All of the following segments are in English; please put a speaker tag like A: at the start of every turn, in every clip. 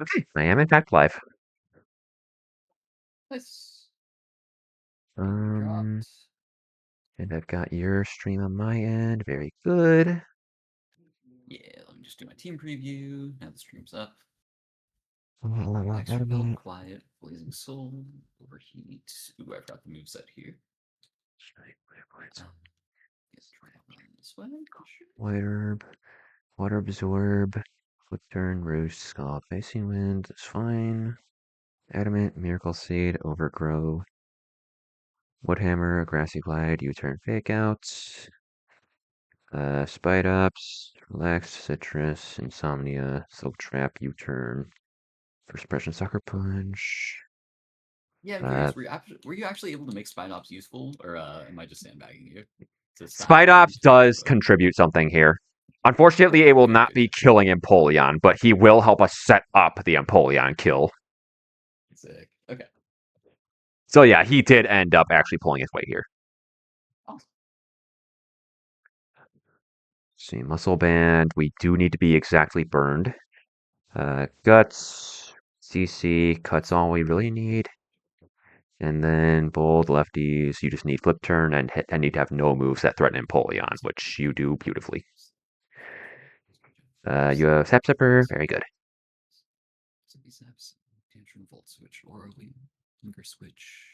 A: Okay, I am in fact live.
B: Nice.
A: And
B: Dropped.
A: I've got your stream on my end. Very good.
B: Yeah, let me just do my team preview. Now the stream's up.
A: Quiet.
B: Extra build, quiet, blazing soul, overheat. Ooh, I've got the moveset here. Try to run this way. Sure.
A: White herb, water absorb, flip turn, roost, skull, facing wind. That's fine. Adamant, miracle seed, overgrow. Woodhammer, grassy glide, U-turn fake outs. Spite ups, relax, citrus, insomnia, silk trap, U-turn. First impression, sucker punch.
B: Yeah, I'm curious. Were you actually able to make Spine Ops useful, or am I just sandbagging you? To stop
A: Spite
B: the
A: Ops
B: flip?
A: does contribute something here. Unfortunately,
B: Okay,
A: it will
B: good,
A: not
B: good,
A: be
B: good.
A: killing Empoleon, but he will help us set up the Empoleon kill.
B: Sick. Okay.
A: So yeah, he did end up actually pulling his weight here.
B: Awesome.
A: See, Muscle Band, we do need to be exactly burned. Guts, CC, Cut's all we really need. And then Bold, Lefties, you just need Flip Turn and need to have no moves that threaten Empoleon, which you do beautifully. You have Sap Zipper, very good.
B: Tantrum, Volt Switch, Aura Wing, Finger Switch.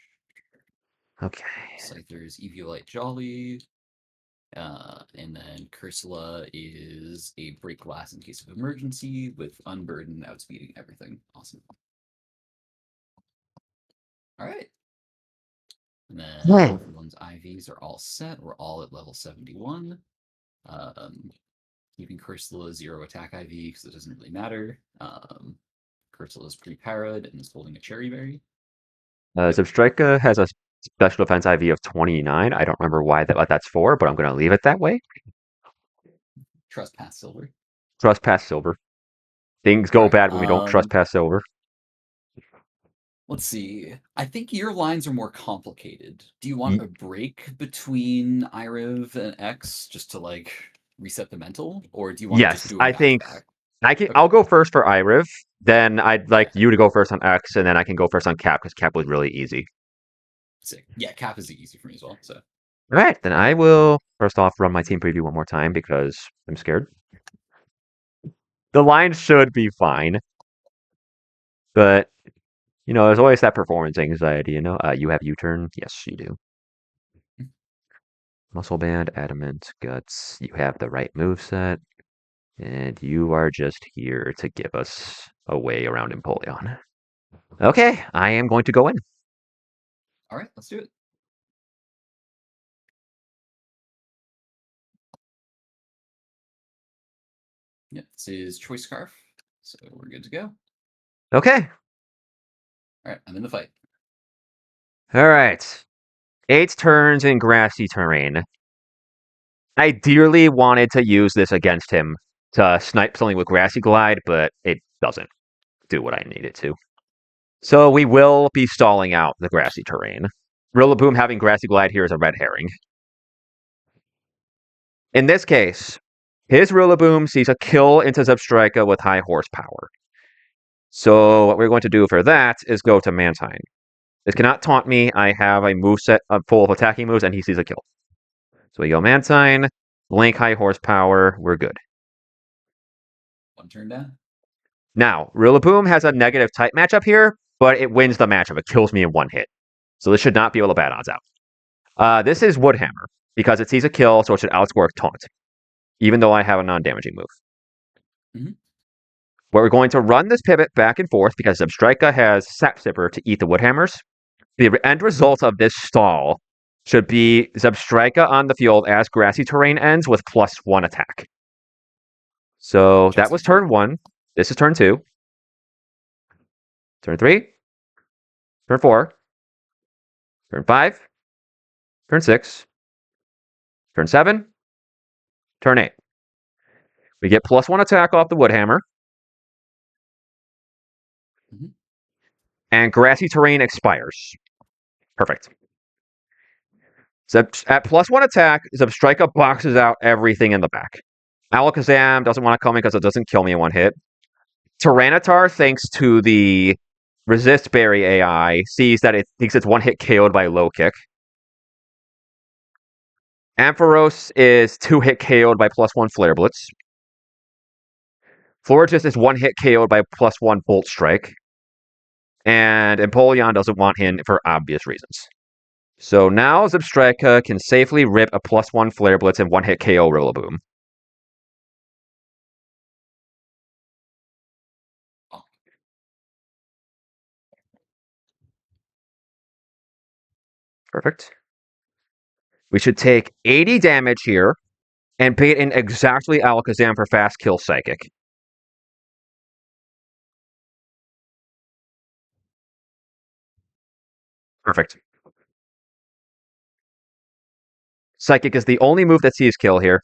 A: Okay.
B: Scyther's Eviolite Jolly. And then Cursula is a break glass in case of emergency with Unburden outspeeding everything. Awesome. All right. And then everyone's IVs are all set. We're all at level 71. Keeping Cursula 0 attack IV because it doesn't really matter. Cursula's pre-parad and is holding a cherry berry.
A: Zebstrika has a special defense IV of 29. I don't remember what that's for, but I'm going to leave it that way.
B: Trust past silver.
A: Trust past silver. Things go
B: All right.
A: bad when we don't trust past silver.
B: Let's see. I think your lines are more complicated. Do you want a break between Iriv and X just to like reset the mental, or do you want to just
A: Yes,
B: do them
A: I
B: back to
A: think
B: back?
A: okay.
B: Okay.
A: I'll go first for Iriv. Then I'd like
B: Yeah.
A: you to go first on X, and then I can go first on Cap because Cap was really easy.
B: Sick. Yeah, Cap is easy for me as well. So.
A: All right, then I will first off run my team preview one more time because I'm scared. The line should be fine, but there's always that performance anxiety. You have U-turn. Yes, you do. Muscle Band, Adamant, Guts. You have the right move set, and you are just here to give us a way around Empoleon. Okay, I am going to go in.
B: All right, let's do it. Yeah, this is Choice Scarf, so we're good to go.
A: Okay.
B: All right, I'm in the fight.
A: All right. 8 turns in grassy terrain. I dearly wanted to use this against him to snipe something with Grassy Glide, but it doesn't do what I need it to. So we will be stalling out the grassy terrain. Rillaboom having Grassy Glide here is a red herring. In this case, his Rillaboom sees a kill into Zebstrika with high horsepower. So what we're going to do for that is go to Mantine. This cannot taunt me. I have a moveset full of attacking moves, and he sees a kill. So we go Mantine, Blink high horsepower, we're good.
B: One turn down.
A: Now, Rillaboom has a negative type matchup here, but it wins the matchup. It kills me in one hit. So this should not be able to bad odds out. This is Woodhammer, because it sees a kill, so it should outscore Taunt, even though I have a non-damaging move.
B: Mm-hmm.
A: We're going to run this pivot back and forth because Zebstrika has Sap Zipper to eat the Woodhammers. The end result of this stall should be Zebstrika on the field as grassy terrain ends with +1 attack. So that was turn 1. This is turn 2. Turn 3. Turn 4. Turn 5. Turn 6. Turn 7. Turn 8. We get +1 attack off the Woodhammer.
B: Mm-hmm.
A: And grassy terrain expires. Perfect. So at +1 attack, Zebstrika boxes out everything in the back. Alakazam doesn't want to come in because it doesn't kill me in one hit. Tyranitar, thanks to the resist berry AI, sees that it thinks it's one hit KO'd by low kick. Ampharos is 2-hit KO'd by +1 Flare Blitz. Florges is 1-hit KO'd by +1 Bolt Strike. And Empoleon doesn't want him for obvious reasons. So now Zebstrika can safely rip a +1 Flare Blitz and 1-hit KO Rillaboom. Perfect. We should take 80 damage here and bait in exactly Alakazam for fast kill Psychic. Perfect. Psychic is the only move that sees kill here.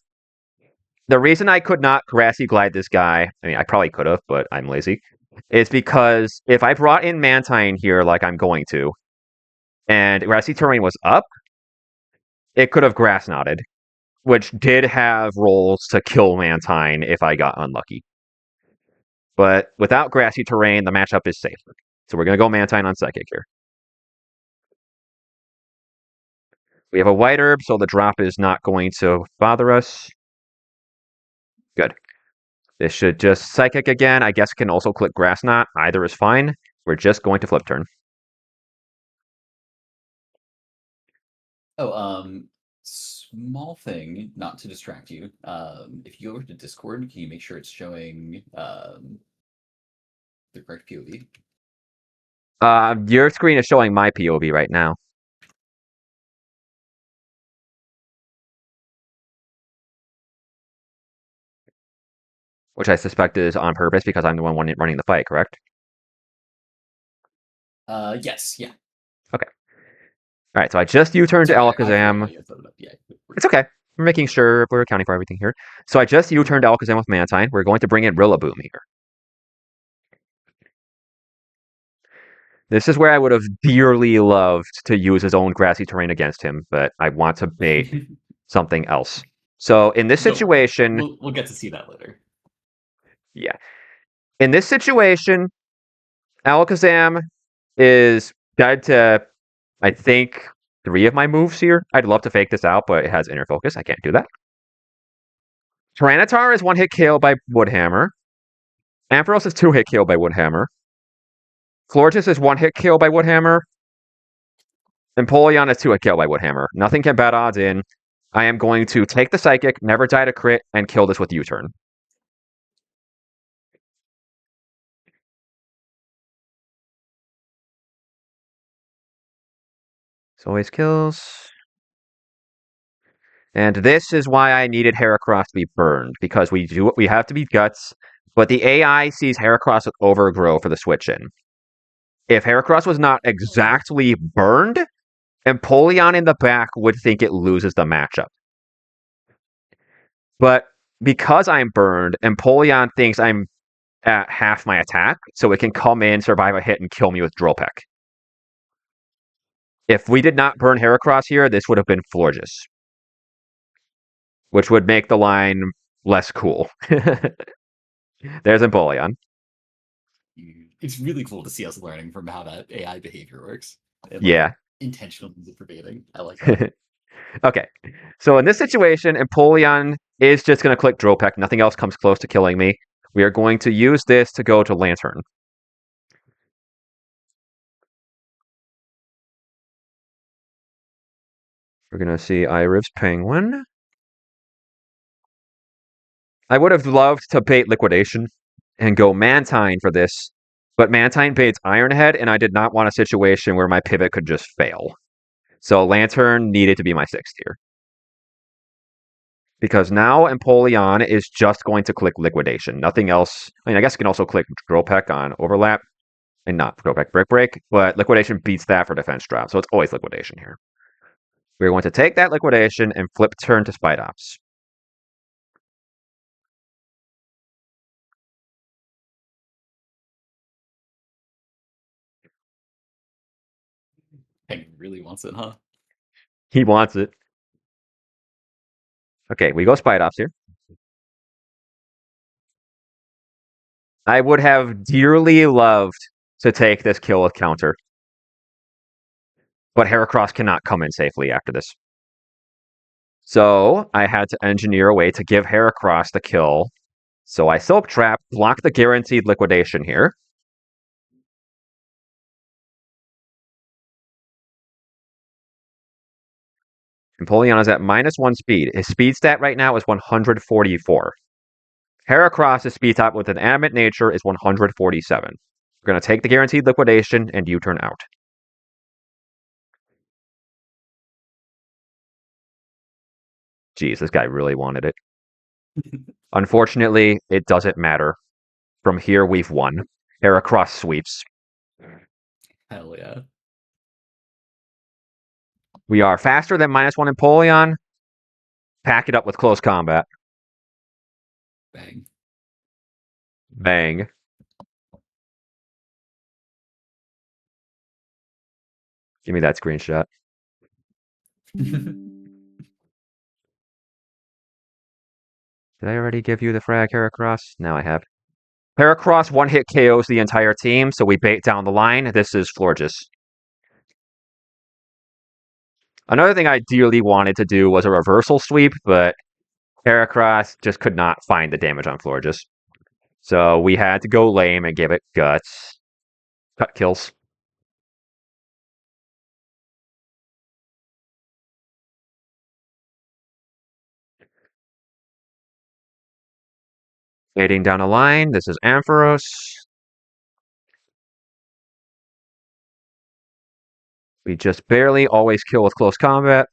A: The reason I could not Grassy Glide this guy, I mean, I probably could have, but I'm lazy, is because if I brought in Mantine here like I'm going to, and Grassy Terrain was up, it could have Grass Knotted, which did have rolls to kill Mantine if I got unlucky. But without Grassy Terrain, the matchup is safe. So we're going to go Mantine on Psychic here. We have a White Herb, so the drop is not going to bother us. Good. This should just Psychic again. I guess it can also click Grass Knot. Either is fine. We're just going to flip turn.
B: Oh, small thing, not to distract you. If you go over to Discord, can you make sure it's showing the correct POV?
A: Your screen is showing my POV right now. Which I suspect is on purpose because I'm the one running the fight, correct?
B: Yes, yeah.
A: Okay. All right, so I just U-turned to Alakazam.
B: Yeah.
A: It's okay. We're making sure we're accounting for everything here. So I just U-turned Alakazam with Mantine. We're going to bring in Rillaboom here. This is where I would have dearly loved to use his own grassy terrain against him, but I want to bait something else. So in this situation...
B: We'll get to see that later.
A: Yeah. In this situation, Alakazam is dead to, I think, 3 of my moves here. I'd love to fake this out, but it has Inner Focus. I can't do that. Tyranitar is 1-hit KO by Woodhammer. Ampharos is 2-hit KO by Woodhammer. Florges is 1-hit KO by Woodhammer. Empoleon is 2-hit KO by Woodhammer. Nothing can bat odds in. I am going to take the Psychic, never die to crit, and kill this with U-turn. So always kills. And this is why I needed Heracross to be burned, because we have to be Guts, but the AI sees Heracross with Overgrow for the switch-in. If Heracross was not exactly burned, Empoleon in the back would think it loses the matchup. But because I'm burned, Empoleon thinks I'm at half my attack, so it can come in, survive a hit, and kill me with Drill Peck. If we did not burn Heracross here, this would have been Florges, which would make the line less cool. There's Empoleon.
B: It's really cool to see us learning from how that AI behavior works. And,
A: Yeah.
B: Intentional means of pervading. I like that.
A: Okay. So in this situation, Empoleon is just going to click Drill Peck. Nothing else comes close to killing me. We are going to use this to go to Lantern. We're going to see Iriv's Penguin. I would have loved to bait Liquidation and go Mantine for this, but Mantine baits Ironhead, and I did not want a situation where my pivot could just fail. So Lantern needed to be my 6th here. Because now Empoleon is just going to click Liquidation. Nothing else. I mean, I guess it can also click Drill Peck on Overlap. And not Drill Peck Break, but Liquidation beats that for defense drop. So it's always Liquidation here. We're going to take that Liquidation and flip turn to Spite Ops.
B: He really wants it, huh?
A: He wants it. Okay, we go Spite Ops here. I would have dearly loved to take this kill with counter. But Heracross cannot come in safely after this. So I had to engineer a way to give Heracross the kill. So I Silk Trap, block the guaranteed liquidation here. Empoleon is at -1 speed. His speed stat right now is 144. Heracross' speed top with an animate nature is 147. We're going to take the guaranteed liquidation and U-turn out. Jeez, this guy really wanted it. Unfortunately, it doesn't matter. From here, we've won. Heracross sweeps.
B: Hell yeah.
A: We are faster than -1 Empoleon. Pack it up with close combat.
B: Bang.
A: Bang. Give me that screenshot. Did I already give you the frag, Heracross? Now I have. Heracross one-hit KOs the entire team, so we bait down the line. This is Florges. Another thing I dearly wanted to do was a reversal sweep, but Heracross just could not find the damage on Florges. So we had to go lame and give it guts. Cut kills. Fading down a line. This is Ampharos. We just barely always kill with close combat.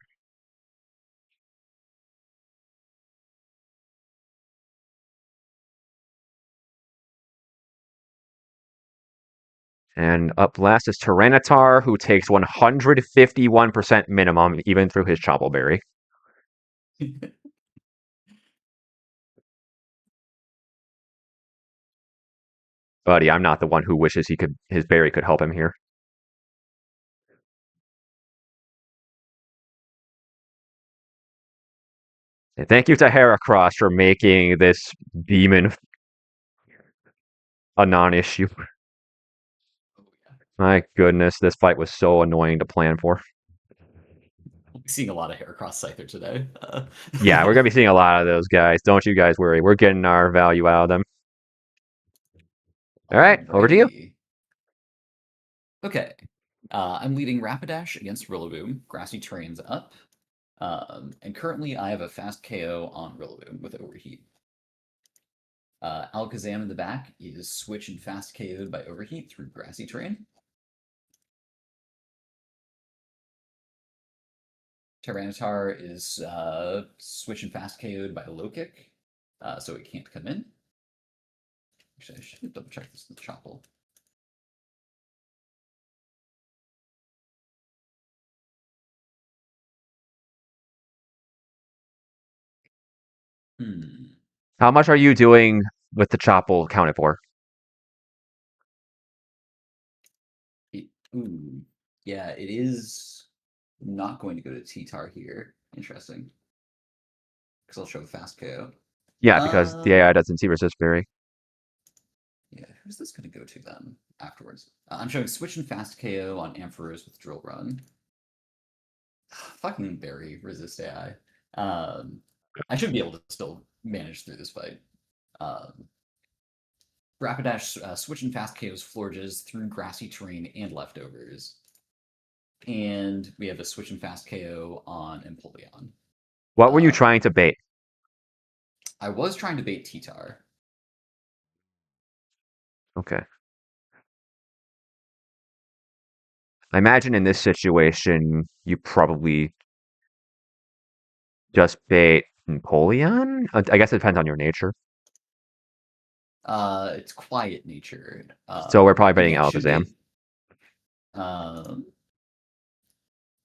A: And up last is Tyranitar, who takes 151% minimum even through his Choppleberry. Buddy, I'm not the one who wishes his berry could help him here. And thank you to Heracross for making this demon a non-issue. My goodness, this fight was so annoying to plan for.
B: We'll be seeing a lot of Heracross Scyther today.
A: Yeah, we're going to be seeing a lot of those guys. Don't you guys worry. We're getting our value out of them. All right, over to you.
B: Alrighty. Okay. I'm leading Rapidash against Rillaboom. Grassy Terrain's up. And currently I have a fast KO on Rillaboom with Overheat. Alakazam in the back is switch and fast KO'd by Overheat through Grassy Terrain. Tyranitar is switch and fast KO'd by Low Kick, so it can't come in. Actually, I should double check this in the Chopple.
A: How much are you doing with the Chopple accounted for?
B: Ooh. Yeah, it is not going to go to T-Tar here. Interesting. Because I'll show a fast KO.
A: Yeah, because the AI doesn't see resist berry.
B: Yeah, who's this going to go to then afterwards? I'm showing switch and fast KO on Ampharos with Drill Run. Fucking berry resist AI. I should be able to still manage through this fight. Rapidash switch and fast KOs Florges through Grassy Terrain and Leftovers. And we have a switch and fast KO on Empoleon.
A: What were you trying to bait?
B: I was trying to bait T-Tar.
A: Okay. I imagine in this situation, you probably just bait Empoleon? I guess it depends on your nature.
B: It's quiet nature.
A: So we're probably baiting Alakazam.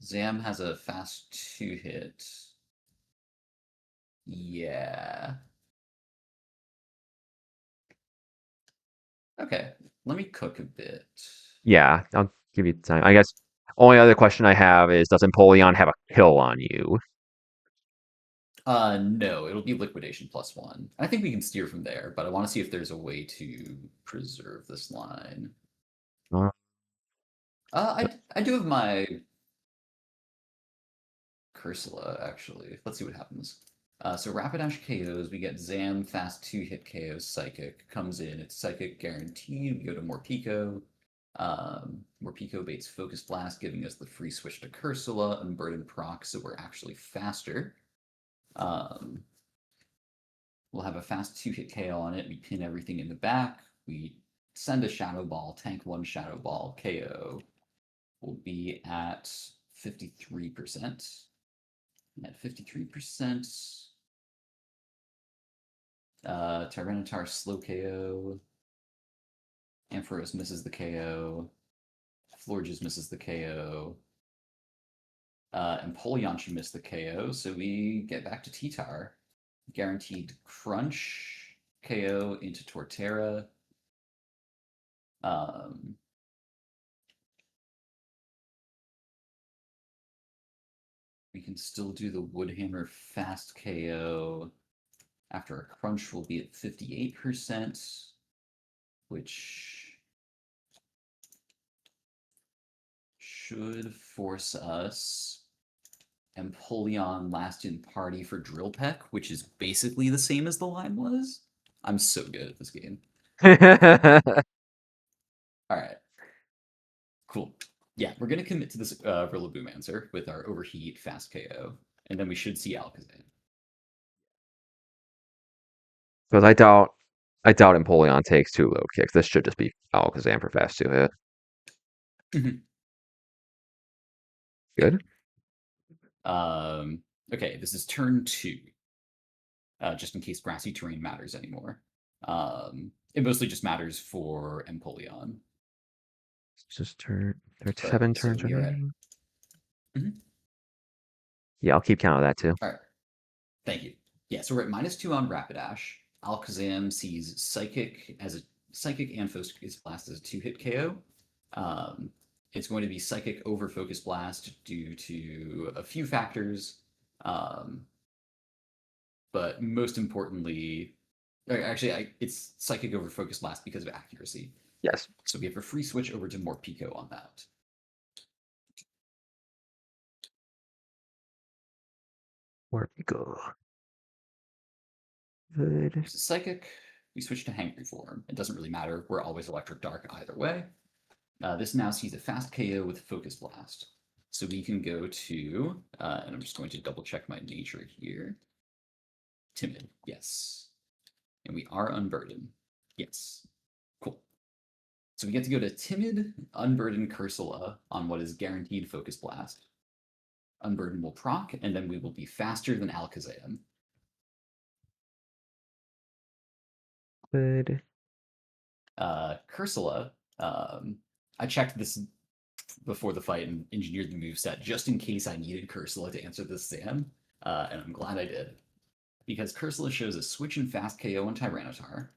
B: Zam has a fast 2-hit. Yeah. Okay, let me cook a bit.
A: Yeah, I'll give you time. I guess only other question I have is, does Empoleon have a kill on you?
B: No, it'll be liquidation +1. I think we can steer from there, but I want to see if there's a way to preserve this line.
A: Uh,
B: I do have my Cursula, actually. Let's see what happens. So Rapidash KOs, we get Zam, fast 2-hit KO, Psychic. Comes in, it's Psychic guaranteed. We go to Morpeko. Morpeko baits Focus Blast, giving us the free switch to Cursula, Unburden proc, so we're actually faster. We'll have a fast 2-hit KO on it. We pin everything in the back. We send a Shadow Ball, tank 1 Shadow Ball, KO. We'll be at 53%. At 53%, Tyranitar slow KO. Ampharos misses the KO. Florges misses the KO. And Polion should miss the KO, so we get back to T-Tar. Guaranteed Crunch, KO into Torterra. We can still do the Woodhammer fast KO. After a crunch, we'll be at 58%, which should force us Empoleon last in party for Drill Peck, which is basically the same as the line was. I'm so good at this game. All right. Cool. Yeah, we're going to commit to this Rillaboom answer with our Overheat fast KO, and then we should see Alakazam.
A: Because I doubt Empoleon takes 2 low kicks. This should just be Alakazam for fast 2-hit. Good.
B: Okay, this is turn 2. Just in case grassy terrain matters anymore. It mostly just matters for Empoleon.
A: It's just turn
B: But
A: 37
B: so
A: turns
B: we are at.
A: remaining. Yeah, I'll keep count of that too.
B: All right. Thank you. Yeah, so we're at -2 on Rapidash. Alakazam sees Psychic as a Psychic and Focus Blast as a 2-hit KO. It's going to be Psychic over Focus Blast due to a few factors. But most importantly, actually, it's Psychic over Focus Blast because of accuracy.
A: Yes.
B: So we have a free switch over to Morpeko on that.
A: Morpeko. Good.
B: There's a Psychic. We switch to Hangry Form. It doesn't really matter. We're always Electric Dark either way. This now sees a fast KO with Focus Blast. So we can go to, and I'm just going to double check my nature here. Timid, yes. And we are Unburdened, yes. Cool. So we get to go to Timid, Unburdened Cursula on what is guaranteed Focus Blast. Unburden will proc, and then we will be faster than Alakazam.
A: Good.
B: Cursula, I checked this before the fight and engineered the moveset just in case I needed Cursula to answer this Zam, and I'm glad I did. Because Cursula shows a switch and fast KO on Tyranitar.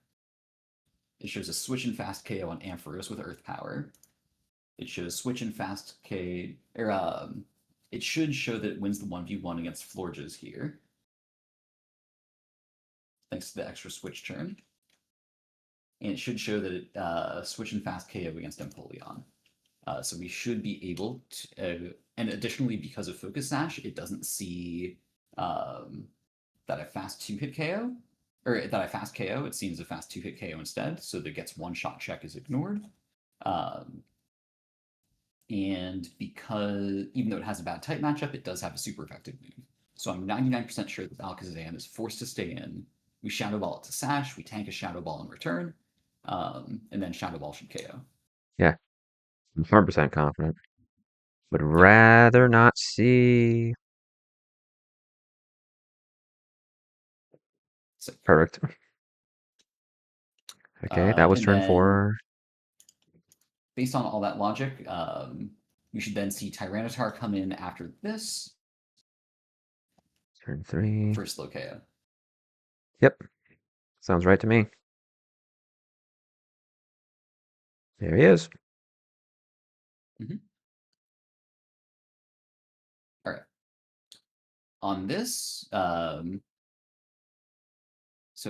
B: It shows a switch and fast KO on Ampharos with Earth Power. It shows switch and fast K. It should show that it wins the 1v1 against Florges here. Thanks to the extra switch turn. And it should show that it switch and fast KO against Empoleon. So we should be able to, and additionally, because of Focus Sash, it doesn't see that I fast 2-hit KO, or that I fast KO. It seems a fast 2-hit KO instead, so that gets one-shot check is ignored. And because, even though it has a bad type matchup, it does have a super effective move. So I'm 99% sure that Alakazam is forced to stay in. We Shadow Ball it to Sash, we tank a Shadow Ball in return, and then Shadow Ball should KO.
A: Yeah. I'm 100% confident. Would rather not see.
B: Sick.
A: Perfect. Okay, that was
B: And
A: turn
B: then,
A: 4.
B: based on all that logic, we should then see Tyranitar come in after this.
A: Turn 3.
B: For slow KO.
A: Yep. Sounds right to me. There he is.
B: All right. On this, so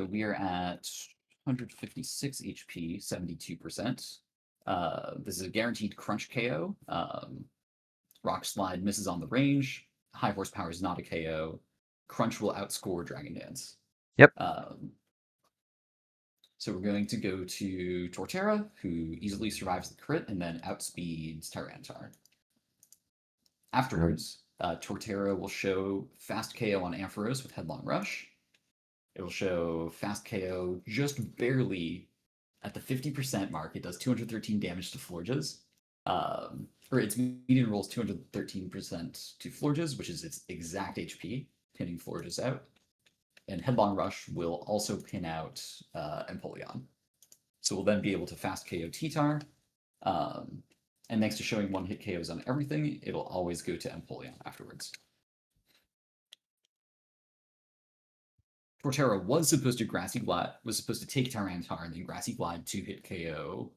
B: we are at 156 HP, 72%. This is a guaranteed crunch KO. Rock Slide misses on the range. High Horsepower is not a KO. Crunch will outscore Dragon Dance.
A: Yep.
B: So we're going to go to Torterra, who easily survives the crit and then outspeeds Tyranitar. Afterwards, Torterra will show fast KO on Ampharos with Headlong Rush. It will show fast KO just barely at the 50% mark. It does 213 damage to Florges. Or its median rolls 213% to Florges, which is its exact HP, pinning Florges out. And Headlong Rush will also pin out Empoleon. So we'll then be able to fast KO T-Tar. And thanks to showing one-hit KOs on everything, it'll always go to Empoleon afterwards. Torterra was supposed to Grassy Glide, was supposed to take Tyranitar and then Grassy Glide to hit KO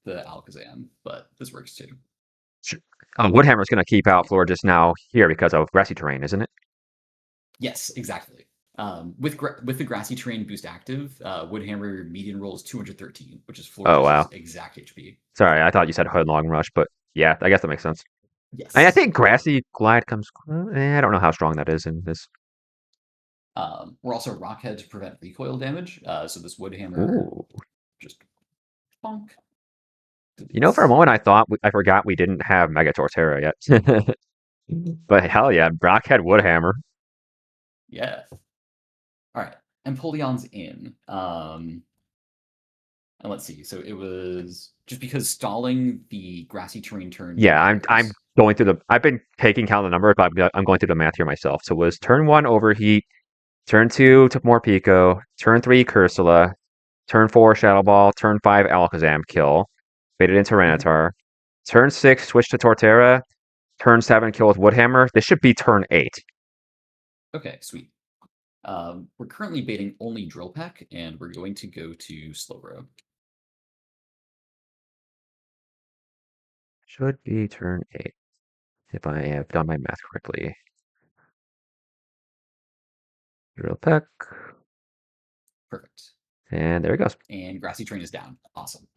B: the Alakazam, but this works too.
A: Woodhammer's going to keep out Florges now here because of grassy terrain, isn't it?
B: Yes, exactly. With the grassy terrain boost active, Woodhammer median roll is 213, which is Florges' exact HP.
A: Sorry, I thought you said Headlong Rush, but yeah, I guess that makes sense.
B: Yes.
A: I think Grassy Glide comes. I don't know how strong that is in this.
B: We're also Rockhead to prevent recoil damage, so this Woodhammer just bonk.
A: You know, for a moment, I forgot we didn't have Mega Torterra yet. But hell yeah, Rockhead Woodhammer.
B: Yeah. All right, Empoleon's in. And let's see. So it was just because stalling the grassy terrain turn.
A: Yeah, I'm going through the. I've been taking count of the numbers, but I'm going through the math here myself. So it was turn 1 Overheat, turn 2 took more Pico, turn 3 Cursula, turn 4 Shadow Ball, turn 5 Alakazam kill, faded into Tyranitar. Turn 6 switch to Torterra, turn 7 kill with Woodhammer. This should be turn 8.
B: Okay, sweet. We're currently baiting only Drill Peck, and we're going to go to Slowbro.
A: Should be turn 8, if I have done my math correctly. Drill Peck.
B: Perfect.
A: And there it goes.
B: And Grassy Terrain is down. Awesome.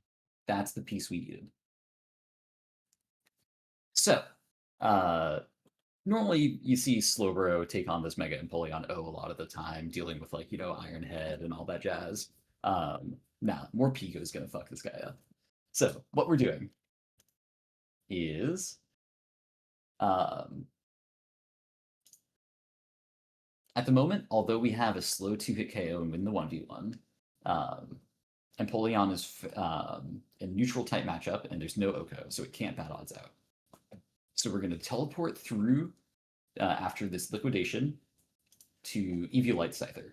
B: That's the piece we needed. So, normally you see Slowbro take on this Mega Empoleon O a lot of the time, dealing with like, Iron Head and all that jazz. Nah, more Pico is gonna fuck this guy up. So what we're doing is at the moment, although we have a slow 2-hit KO and win the 1v1, Empoleon is a neutral type matchup and there's no Oko, so it can't bad odds out. So we're going to teleport through after this liquidation to Eviolite Scyther.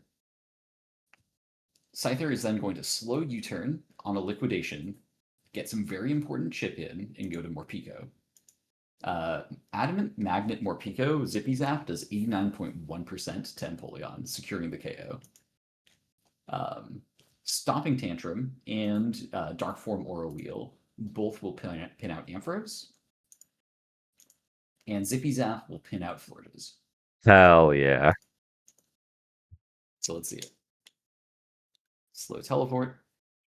B: Scyther is then going to slow U-turn on a liquidation, get some very important chip in, and go to Morpeko. Adamant Magnet Morpeko Zippy Zap does 89.1% to Empoleon, securing the KO. Stomping Tantrum and Dark Form Aura Wheel both will pin out Ampharos. And Zippy Zap will pin out Florges.
A: Hell yeah.
B: So let's see it. Slow teleport.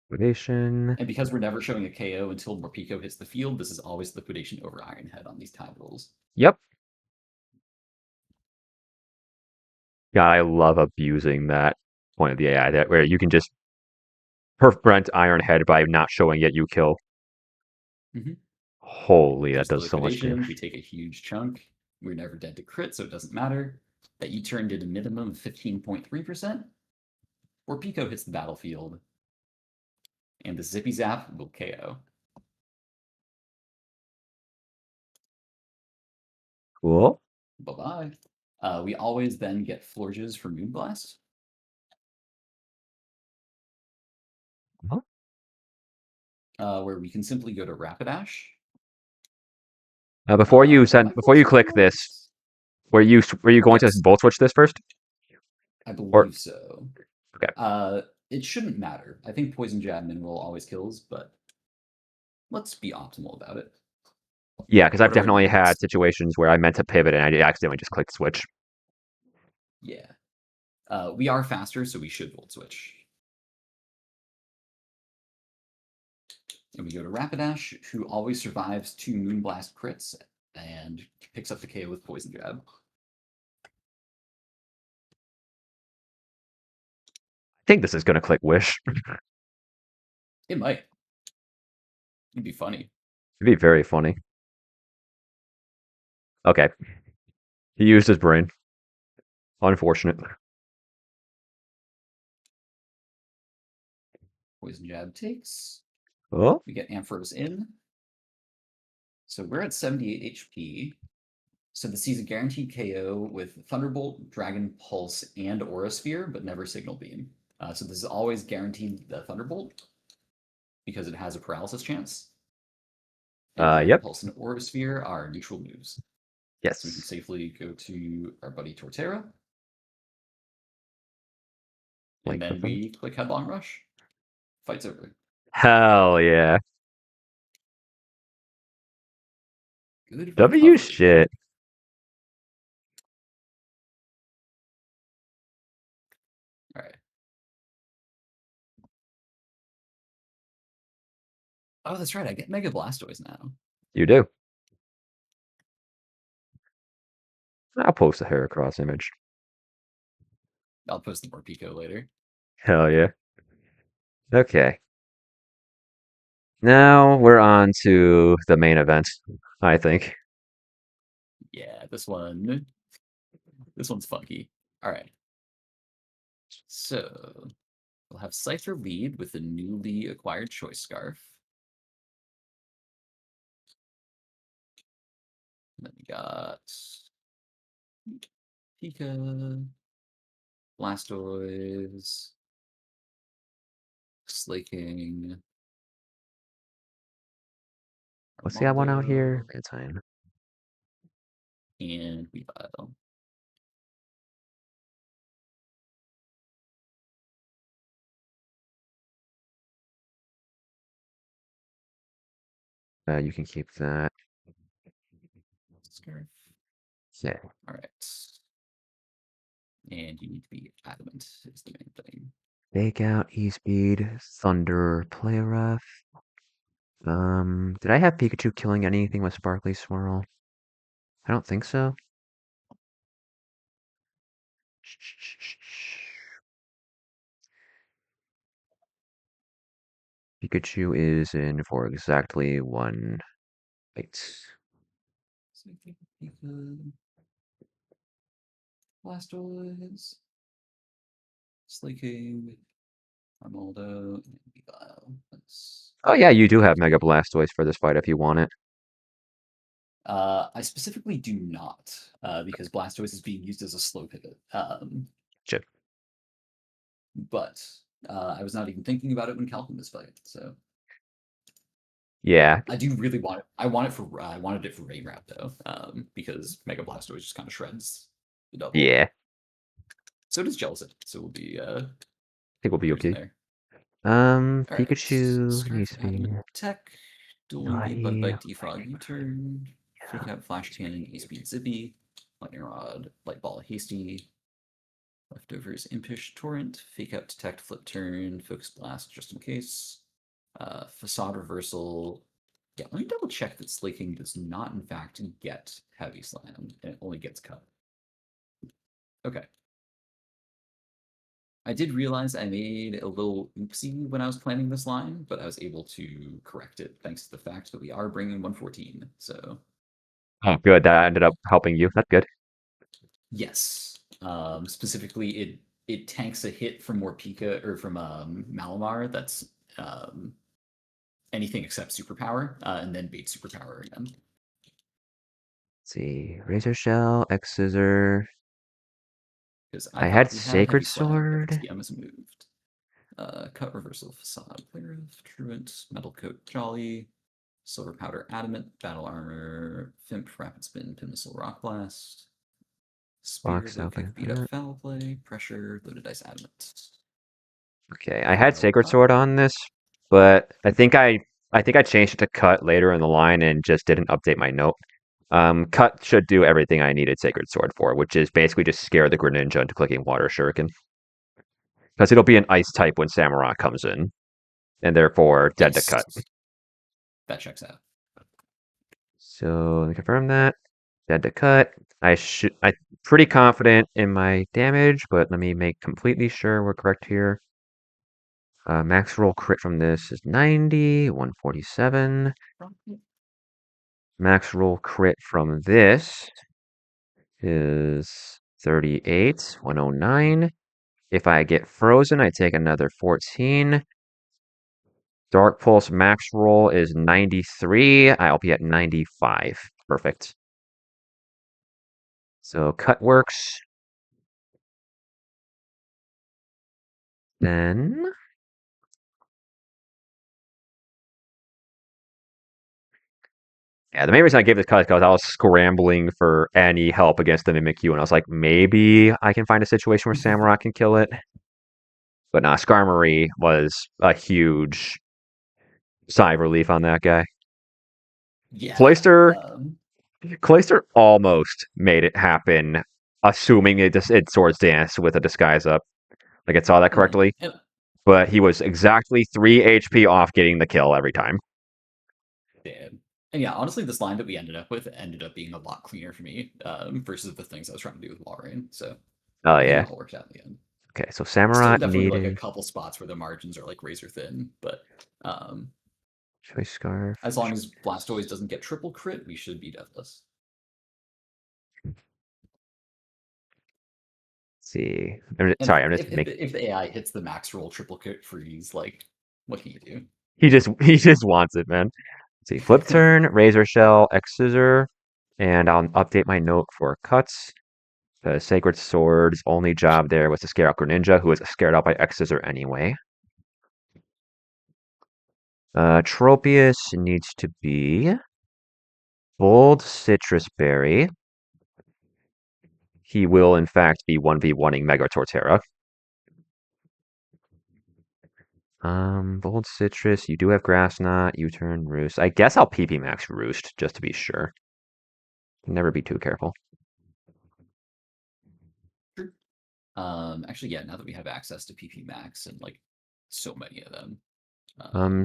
A: Liquidation.
B: And because we're never showing a KO until Morpeko hits the field, this is always liquidation over Iron Head on these time rolls.
A: Yep. God, I love abusing that point of the AI, that where you can just prevent Iron Head by not showing yet you kill. Holy, that does so much damage.
B: We take a huge chunk. We're never dead to crit, so it doesn't matter. That U-turn did a minimum of 15.3%. Or Pico hits the battlefield. And the Zippy Zap will KO.
A: Cool.
B: Bye-bye. We always then get Florges for Moonblast. Where we can simply go to Rapidash.
A: Before you click this, were you going to bolt switch this first?
B: I believe so.
A: Okay.
B: It shouldn't matter. I think Poison Jab Mineral always kills, but let's be optimal about it.
A: Yeah, because I've
B: What do I do
A: definitely had
B: next?
A: situations where I meant to pivot and I accidentally just clicked switch.
B: Yeah. We are faster, so we should Volt Switch. And we go to Rapidash, who always survives 2 Moonblast crits and picks up the KO with Poison Jab.
A: I think this is gonna click wish.
B: It might. It'd be funny.
A: It'd be very funny. Okay, he used his brain. Unfortunate.
B: Poison Jab takes.
A: Oh,
B: We get Ampharos in. So we're at 78 HP. So this sees a guaranteed KO with Thunderbolt, Dragon Pulse, and Aura Sphere, but never Signal Beam. So this is always guaranteed the Thunderbolt because it has a paralysis chance. And Dragon
A: yep.
B: Pulse and Aura Sphere are neutral moves. So we can
A: Yes.
B: safely go to our buddy Torterra. And
A: Like
B: then
A: cliffing.
B: we click Headlong Rush. Fight's over.
A: Hell yeah.
B: Good
A: W
B: recovery.
A: shit.
B: All right. Oh, that's right. I get Mega Blastoise now.
A: You do. I'll post a Heracross image.
B: I'll post the more Pico later.
A: Hell yeah. Okay. Now we're on to the main event, I think.
B: Yeah, this one's funky. All right. So we'll have Cypher lead with the newly acquired Choice Scarf. And then we got Pika, Blastoise, Slaking,
A: What's the other one out here?
B: Armaldo,
A: Good time.
B: and Weavile.
A: You can keep that.
B: Scarf.
A: Yeah.
B: All right. And you need to be adamant is the main thing.
A: Fake out, E-Speed, Thunder, Play Rough. Did I have Pikachu killing anything with Sparkly Swirl? I don't think so. Pikachu is in for exactly 1 fight.
B: So I think Pika, Blastoise, Slaking, Armaldo, and Weavile. That's
A: Oh yeah, you do have Mega Blastoise for this fight if you want it.
B: I specifically do not, because Blastoise is being used as a slow pivot.
A: Chip.
B: But I was not even thinking about it when calculating this fight. So
A: Yeah,
B: I do really want it. I wanted it for Rain Wrap though, because Mega Blastoise just kind of shreds the double.
A: yeah. I
B: So does Jellicent. So we'll be
A: think we'll be
B: cruising
A: okay.
B: there. All right.
A: Pikachu needs
B: Scarf
A: to be
B: Adamant Tech. Dual Negate Bug
A: naughty.
B: Bite Defrog U-Turn. Fake Out Flash Cannon A-Speed Zippy. Lightning Rod Light Ball Hasty. Leftovers Impish Torrent. Fake Out Detect Flip Turn. Focus Blast just in case. Facade Reversal. Yeah, let me double check that Slaking does not in fact get Heavy Slam and it only gets Cut. Okay. I did realize I made a little oopsie when I was planning this line, but I was able to correct it thanks to the fact that we are bringing 114. So
A: Oh, good. That ended up helping you. That's good.
B: yes, specifically it tanks a hit from Morpika or from Malamar. That's anything except superpower, and then bait superpower again.
A: Let's see. Razor Shell, X Scissor.
B: Because I
A: I had
B: thought we had Heavy
A: Sacred
B: Slam, but the
A: Sword.
B: TM is moved. Cut Reversal Facade, Clear Truant, Metal Coat Jolly, Silver Powder Adamant, Battle Armor, Fimp, Rapid Spin, Pin Missile, Rock Blast, Spear,
A: Box
B: Low
A: open.
B: Kick, Beat Up, Foul Play, Pressure, Loaded Dice Adamant.
A: Okay, I had
B: Weavile
A: Sacred
B: Cut.
A: Sword on this, but I think I I think I changed it to cut later in the line and just didn't update my note. Cut should do everything I needed Sacred Sword for, which is basically just scare the Greninja into clicking Water Shuriken. Because it'll be an ice type when Samurott comes in, and therefore dead to
B: Yes,
A: cut.
B: that checks out.
A: So let me confirm that. Dead to cut. I'm pretty confident in my damage, but let me make completely sure we're correct here. Max roll crit from this is 90, 147. Max roll crit from this is 38, 109. If I get frozen, I take another 14. Dark Pulse max roll is 93. I'll be at 95. Perfect. So cut works. Then yeah, the main reason I gave this cut is because I was scrambling for any help against the Mimikyu, and I was like, maybe I can find a situation where Samurott can kill it. But nah, Skarmory was a huge sigh of relief on that guy.
B: Yeah.
A: Cloyster, Cloyster almost made it happen, assuming it Swords Dance with a disguise up. Like I saw that correctly.
B: And,
A: But he was exactly 3 HP off getting the kill every time.
B: and yeah, honestly, this line that we ended up being a lot cleaner for me versus the things I was trying to do with Walrein. So
A: Oh
B: I think
A: yeah.
B: it all worked out in the end.
A: Okay, so
B: Still
A: Samurott
B: definitely like a
A: needed
B: couple spots where the margins are like razor thin, but um,
A: choice scarf.
B: as long as Blastoise doesn't get triple crit, we should be deathless.
A: Let's see.
B: And
A: Sorry, I'm just making.
B: if the AI hits the max roll triple crit freeze, like what can you do?
A: He just wants it, man. Let's see. Flip turn, razor shell, X scissor, and I'll update my note for cuts. The Sacred Sword's only job there was to scare out Greninja, who was scared out by X scissor anyway. Tropius needs to be bold citrus berry. He will in fact be 1v1ing Mega Torterra. Bold citrus. You do have grass knot. U-turn roost. I guess I'll PP max roost just to be sure. Never be too careful.
B: Actually, yeah. Now that we have access to PP Max and like so many of them,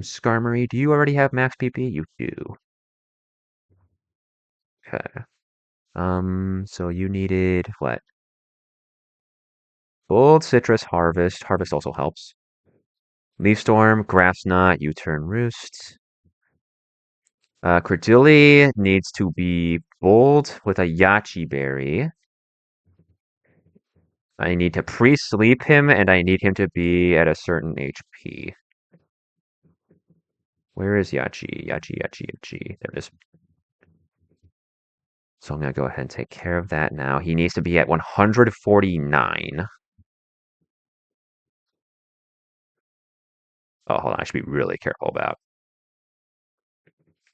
A: Skarmory, do you already have max PP? You do. Okay. So you needed what? Bold citrus harvest. Harvest also helps. Leaf storm, grass knot, U-turn roost. Credilli needs to be bold with a Yachi berry. I need to pre-sleep him, and I need him to be at a certain HP. Where is Yachi? Yachi. There it is. So I'm going to go ahead and take care of that now. He needs to be at 149. Oh, hold on. I should be really careful about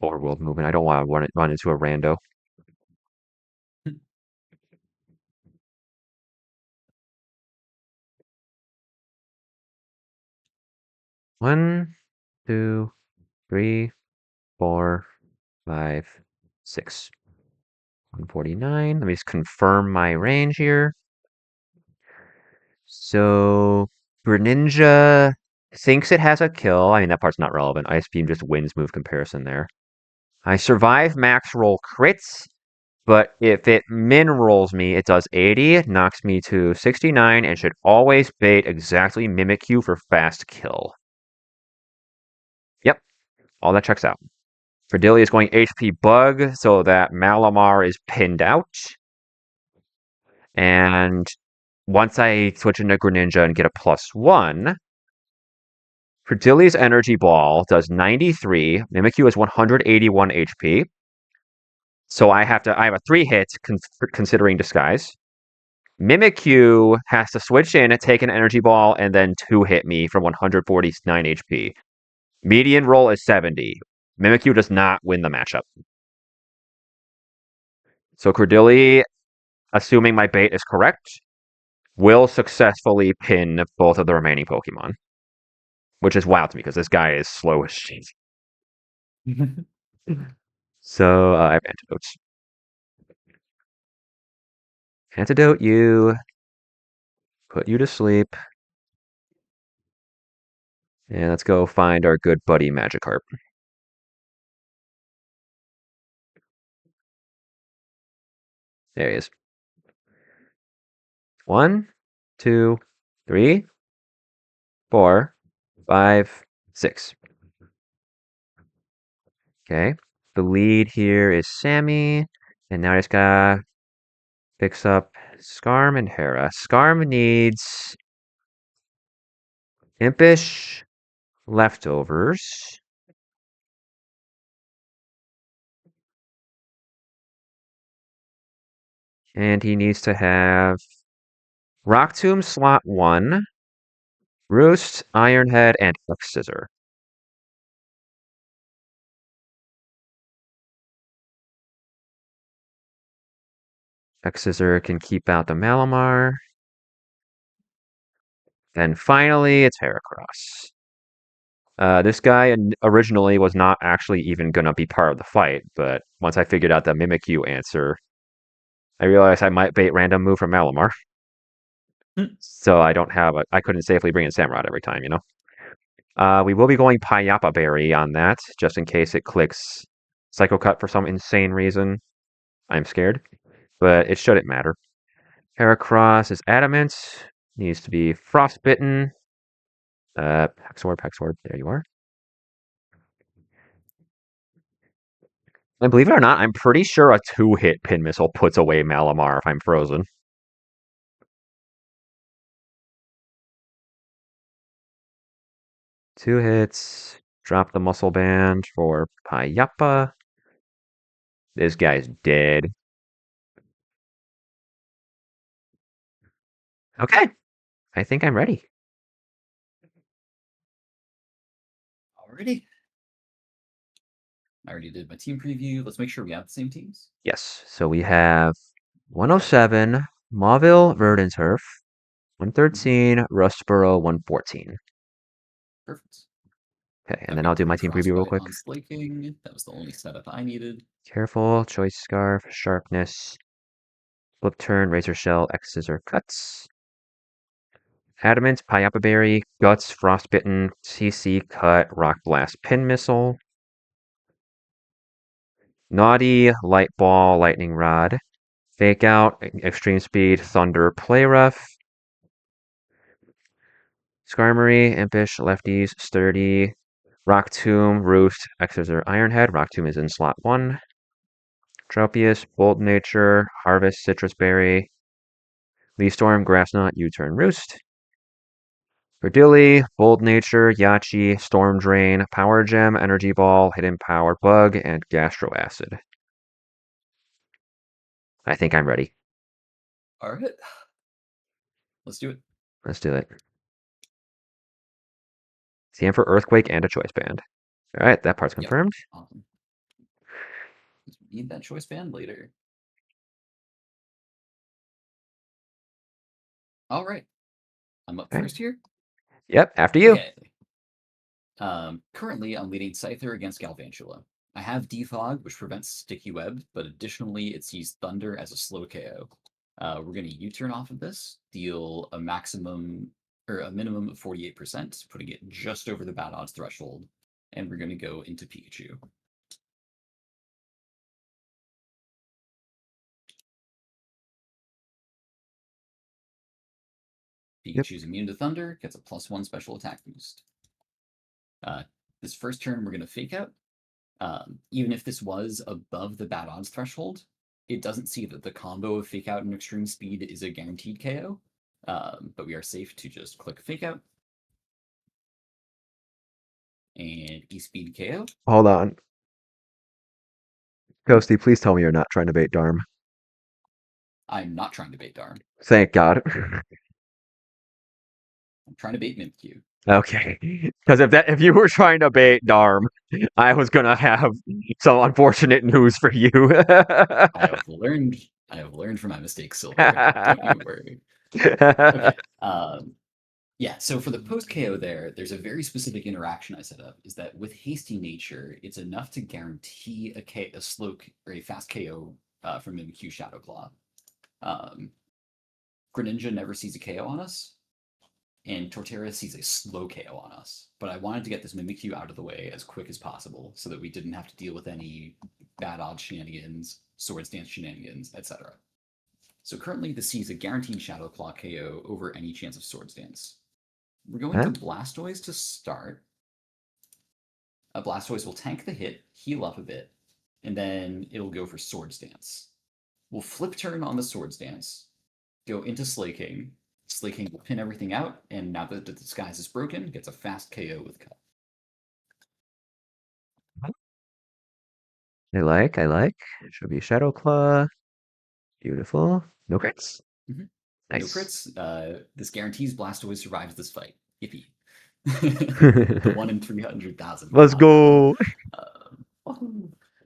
A: overworld movement. I don't want to run into a rando. One, two, three, 4, 5, 6. 149. Let me just confirm my range here. So Greninja thinks it has a kill. I mean, that part's not relevant. Ice Beam just wins move comparison there. I survive max roll crits, but if it min rolls me, it does 80, knocks me to 69, and should always bait exactly Mimikyu for fast kill. Yep, all that checks out. Credilli is going HP Bug so that Malamar is pinned out. And once I switch into Greninja and get a +1, Credilli's Energy Ball does 93. Mimikyu has 181 HP. So I have a 3 hit considering disguise. Mimikyu has to switch in, take an Energy Ball, and then 2 hit me from 149 HP. Median roll is 70. Mimikyu does not win the matchup. So Credilli, assuming my bait is correct, will successfully pin both of the remaining Pokemon. Which is wild to me because this guy is slow as shit. So I have antidotes. Antidote you, put you to sleep, and let's go find our good buddy Magikarp. There he is. 1, 2, 3, 4, 5, 6. Okay. The lead here is Sammy, and now I just gotta fix up Scarm and Hera. Scarm needs Impish leftovers. And he needs to have Rock Tomb slot 1, Roost, Ironhead, and X-Scissor. X-Scissor can keep out the Malamar. Then finally, it's Heracross. This guy originally was not actually even going to be part of the fight, but once I figured out the Mimikyu answer, I realized I might bait random move from Malamar. So I couldn't safely bring in Samurott every time, you know? We will be going Payapa Berry on that, just in case it clicks Psycho Cut for some insane reason. I'm scared, but it shouldn't matter. Heracross is Adamant, needs to be Frostbitten. Pexor, there you are. And believe it or not, I'm pretty sure a 2-hit Pin Missile puts away Malamar if I'm frozen. Two hits. Drop the Muscle Band for Payapa. This guy's dead. Okay. I think I'm ready.
B: Alrighty. I already did my team preview. Let's make sure we have the same teams.
A: Yes. So we have 107, Mauville, Verdanturf, 113, Rustboro, 114.
B: Perfect.
A: Okay, and then I'll do my team preview real quick.
B: On Slaking. That was the only setup I needed.
A: Careful, Choice Scarf, Sharpness, Flip Turn, Razor Shell, X Scissor Cuts. Adamant, Payapa Berry, Guts, Frostbitten, CC Cut, Rock Blast, Pin Missile. Naughty, Light Ball, Lightning Rod. Fake Out, Extreme Speed, Thunder, Play Rough. Skarmory, Impish, Lefties, Sturdy. Rock Tomb, Roost, Exeter, Ironhead. Rock Tomb is in slot 1. Tropius, Bold Nature, Harvest, Citrus Berry. Lee Storm, Grass Knot, U-Turn, Roost. Verdilli, Bold Nature, Yachi, Storm Drain, Power Gem, Energy Ball, Hidden Power Bug, and Gastro Acid. I think I'm ready.
B: Alright. Let's do it.
A: Let's do it. CM for Earthquake and a Choice Band. Alright, that part's confirmed.
B: Yep. Awesome. Need that Choice Band later. Alright. I'm up first here.
A: Yep, after you.
B: Okay. Currently, I'm leading Scyther against Galvantula. I have Defog, which prevents Sticky Web, but additionally, it sees Thunder as a slow KO. We're going to U-turn off of this, deal a minimum of 48%, putting it just over the bad odds threshold, and we're going to go into Pikachu. Pikachu's immune to Thunder, gets a +1 special attack boost. This first turn, we're going to Fake Out. Even if this was above the bad odds threshold, it doesn't see that the combo of Fake Out and Extreme Speed is a guaranteed KO, but we are safe to just click Fake Out. And E-Speed KO.
A: Hold on. Ghosty, please tell me you're not trying to bait Darm.
B: I'm not trying to bait Darm.
A: Thank God.
B: I'm trying to bait Mimikyu.
A: Okay. Because if you were trying to bait Darm, I was gonna have some unfortunate news for you.
B: I have learned from my mistakes, Silver. Don't you worry. Okay. Yeah, so for the post KO there's a very specific interaction I set up. Is that with hasty nature, it's enough to guarantee a slow or a fast KO from Mimikyu Shadow Claw. Greninja never sees a KO on us, and Torterra sees a slow KO on us. But I wanted to get this Mimikyu out of the way as quick as possible so that we didn't have to deal with any bad odds shenanigans, Swords Dance shenanigans, etc. So currently this sees a guaranteed Shadow Claw KO over any chance of Swords Dance. We're going
A: Huh?
B: to Blastoise to start. A Blastoise will tank the hit, heal up a bit, and then it'll go for Swords Dance. We'll flip turn on the Swords Dance, go into Slaking. Slaking will pin everything out, and now that the disguise is broken, gets a fast KO with Cut.
A: I like. Should be Shadow Claw. Beautiful. No crits.
B: Mm-hmm. No
A: Nice.
B: crits. This guarantees Blastoise survives this fight. Yippee. The 1 in 300,000
A: Let's
B: whatnot.
A: go.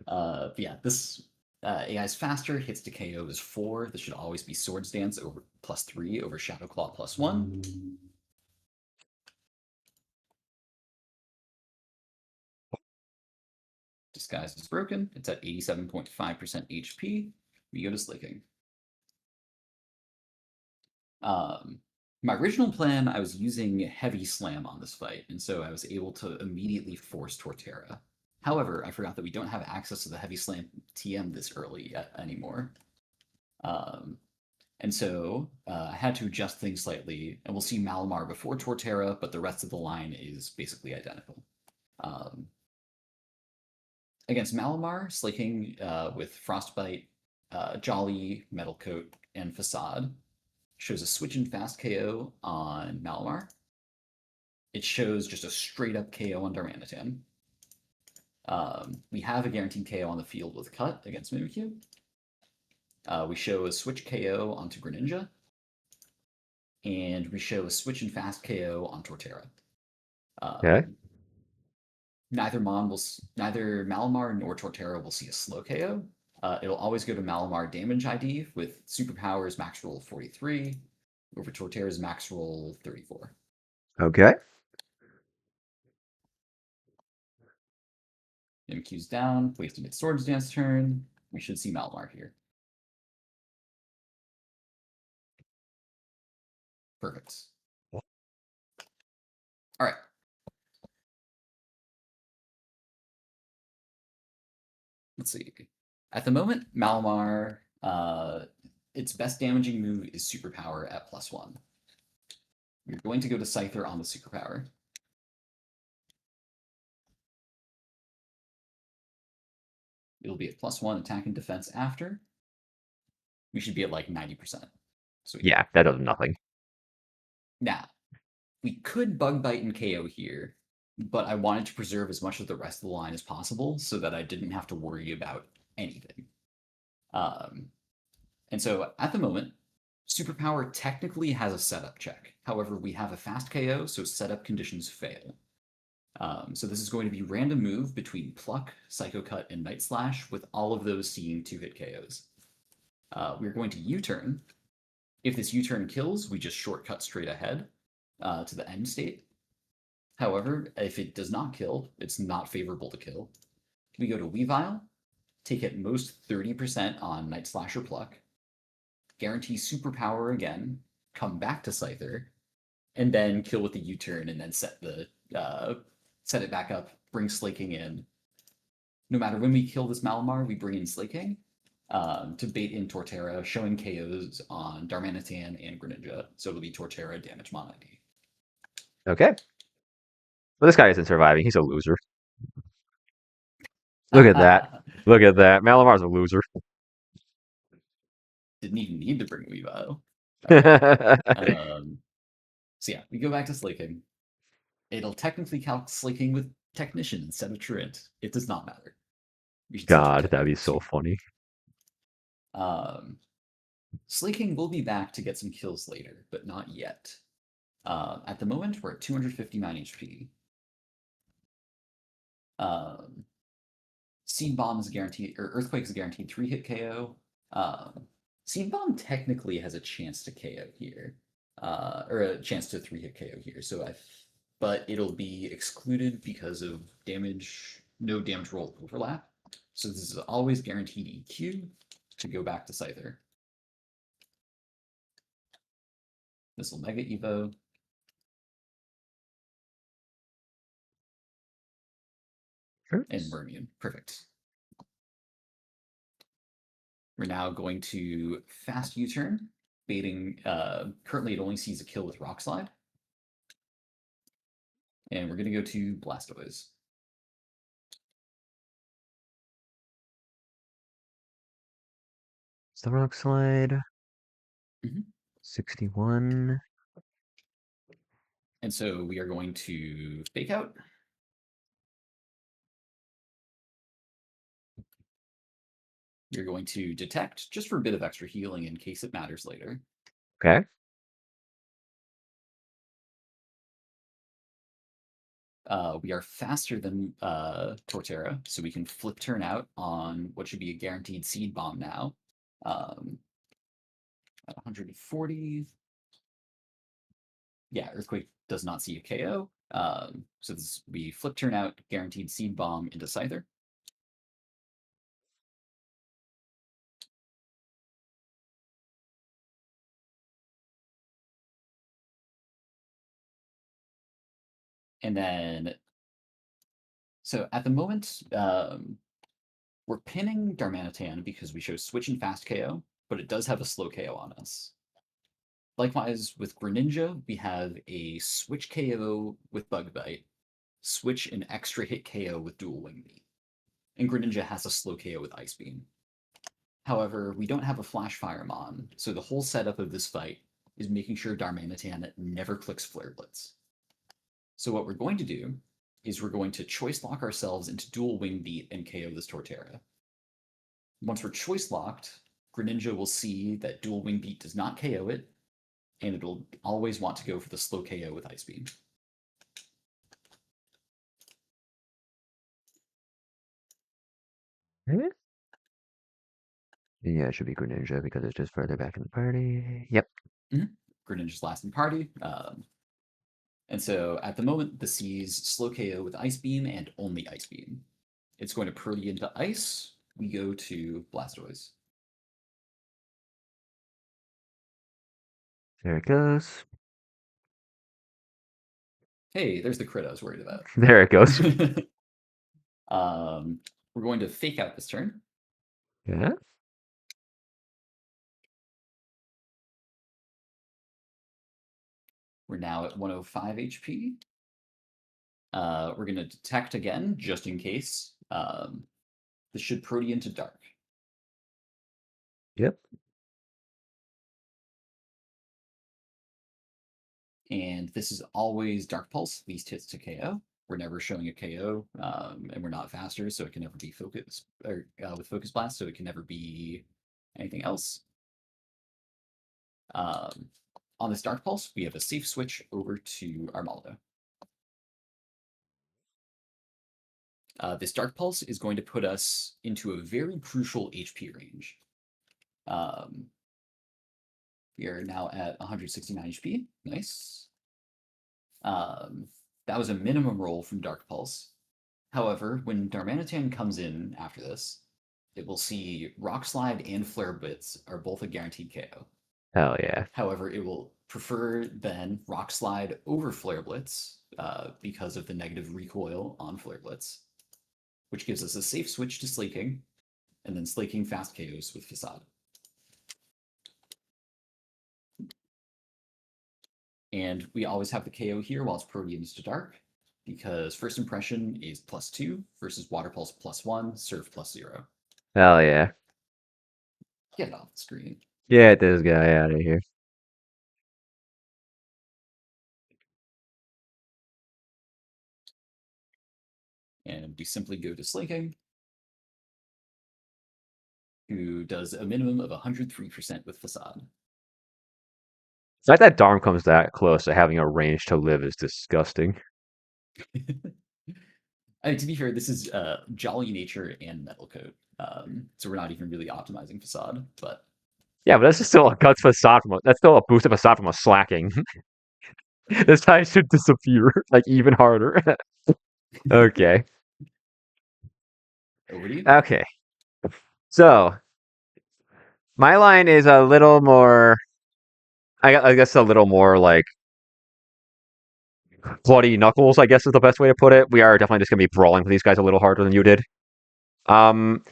B: But yeah, this AI is faster. Hits to KO is 4. This should always be Swords Dance over +3 over Shadow Claw +1. Disguise is broken. It's at 87.5% HP. We go to Slaking. My original plan, I was using Heavy Slam on this fight, and so I was able to immediately force Torterra. However, I forgot that we don't have access to the Heavy Slam TM this early anymore. And so I had to adjust things slightly, and we'll see Malamar before Torterra, but the rest of the line is basically identical. Against Malamar, Slaking with Frostbite, Jolly, Metal Coat, and Facade shows a switch and fast KO on Malamar. It shows just a straight up KO on Darmanitan. We have a guaranteed KO on the field with Cut against Mimikyu. We show a switch KO onto Greninja. And we show a switch and fast KO on Torterra.
A: Okay.
B: Neither Malamar nor Torterra will see a slow KO. It'll always go to Malamar damage ID with superpowers max roll 43 over Torterra's max roll 34.
A: Okay.
B: Mimikyu's down, wasting its Swords Dance turn. We should see Malamar here. Perfect. All right. Let's see. At the moment, Malamar, its best damaging move is Superpower at +1. You're going to go to Scyther on the Superpower. It'll be at +1 attack and defense after. We should be at like 90%. Sweet.
A: Yeah, that does nothing.
B: Now, we could Bug Bite and KO here, but I wanted to preserve as much of the rest of the line as possible so that I didn't have to worry about anything. And so at the moment, Superpower technically has a setup check. However, we have a fast KO, so setup conditions fail. So this is going to be random move between Pluck, Psycho Cut, and Night Slash, with all of those seeing 2-hit KOs. We're going to U-turn. If this U-turn kills, we just shortcut straight ahead to the end state. However, if it does not kill, it's not favorable to kill. We go to Weavile, take at most 30% on Night Slash or Pluck, guarantee Superpower again, come back to Scyther, and then kill with the U-turn, and then set it back up, bring Slaking in. No matter when we kill this Malamar, we bring in Slaking to bait in Torterra, showing KOs on Darmanitan and Greninja, so it'll be Torterra damage mon ID.
A: Okay. Well, this guy isn't surviving. He's a loser. Look at that. Look at that. Malamar's a loser.
B: Didn't even need to bring Weavile. Right. So yeah, we go back to Slaking. It'll technically count Slaking with Technician instead of Truant. It does not matter. We should
A: God, that'd be so funny.
B: Slaking will be back to get some kills later, but not yet. At the moment, we're at 259 HP. Seed Bomb is guaranteed, or Earthquake is a guaranteed 3-hit KO. Seed Bomb technically has a chance to KO here. or a chance to 3-hit KO here. But it'll be excluded because of damage, no damage roll overlap. So this is always guaranteed EQ to go back to Scyther. This will Mega Evo. And we're immune. Perfect. We're now going to fast U-turn, baiting. Currently, it only sees a kill with Rock Slide. And we're going to go to Blastoise.
A: It's the Rock Slide. 61.
B: And so we are going to Fake Out. You're going to Detect, just for a bit of extra healing in case it matters later.
A: Okay.
B: We are faster than Torterra, so we can flip turn out on what should be a guaranteed Seed Bomb now. At 140. Yeah, Earthquake does not see a KO. So we flip turn out guaranteed Seed Bomb into Scyther. And then, so at the moment, we're pinning Darmanitan because we show Switch and Fast KO, but it does have a slow KO on us. Likewise, with Greninja, we have a Switch KO with Bug Bite, Switch an extra hit KO with Dual Wing Beat. And Greninja has a slow KO with Ice Beam. However, we don't have a Flash Fire Mon, so the whole setup of this fight is making sure Darmanitan never clicks Flare Blitz. So what we're going to do is we're going to choice lock ourselves into Dual Wing Beat and KO this Torterra. Once we're choice locked, Greninja will see that Dual Wing Beat does not KO it, and it'll always want to go for the slow KO with Ice Beam.
A: Yeah, it should be Greninja because it's just further back in the party. Yep.
B: Greninja's last in party. And so at the moment, the sees slow KO with Ice Beam and only Ice Beam. It's going to Proty into Ice. We go to Blastoise.
A: There it goes.
B: Hey, there's the crit I was worried about.
A: There it goes.
B: We're going to Fake Out this turn.
A: Yeah.
B: We're now at 105 HP. We're going to Detect again, just in case. This should Proty into Dark.
A: Yep.
B: And this is always Dark Pulse, least hits to KO. We're never showing a KO, and we're not faster, so it can never be Focus, or with Focus Blast, so it can never be anything else. On this Dark Pulse, we have a safe switch over to Armaldo. This Dark Pulse is going to put us into a very crucial HP range. We are now at 169 HP. Nice. That was a minimum roll from Dark Pulse. However, when Darmanitan comes in after this, it will see Rock Slide and Flare Blitz are both a guaranteed KO.
A: Hell yeah.
B: However, it will prefer then Rock Slide over Flare Blitz because of the negative recoil on Flare Blitz, which gives us a safe switch to Slaking, and then Slaking fast KOs with Facade. And we always have the KO here while it's Proteans to Dark, because First Impression is +2 versus Water Pulse +1, Surf +0.
A: Hell yeah.
B: Get it off the screen.
A: Get this guy out of here.
B: And we simply go to Slaking, who does a minimum of 103% with Facade.
A: The fact that Darm comes that close to having a range to live is disgusting.
B: I mean, to be fair, this is Jolly Nature and Metal Coat, so we're not even really optimizing Facade, but
A: Yeah, but that's just still a guts facade from that's still a boost of facade from a slacking. This guy should disappear, like even harder. Okay.
B: Over to you.
A: Okay. So my line is a little more I guess a little more like bloody knuckles, I guess is the best way to put it. We are definitely just gonna be brawling with these guys a little harder than you did. Um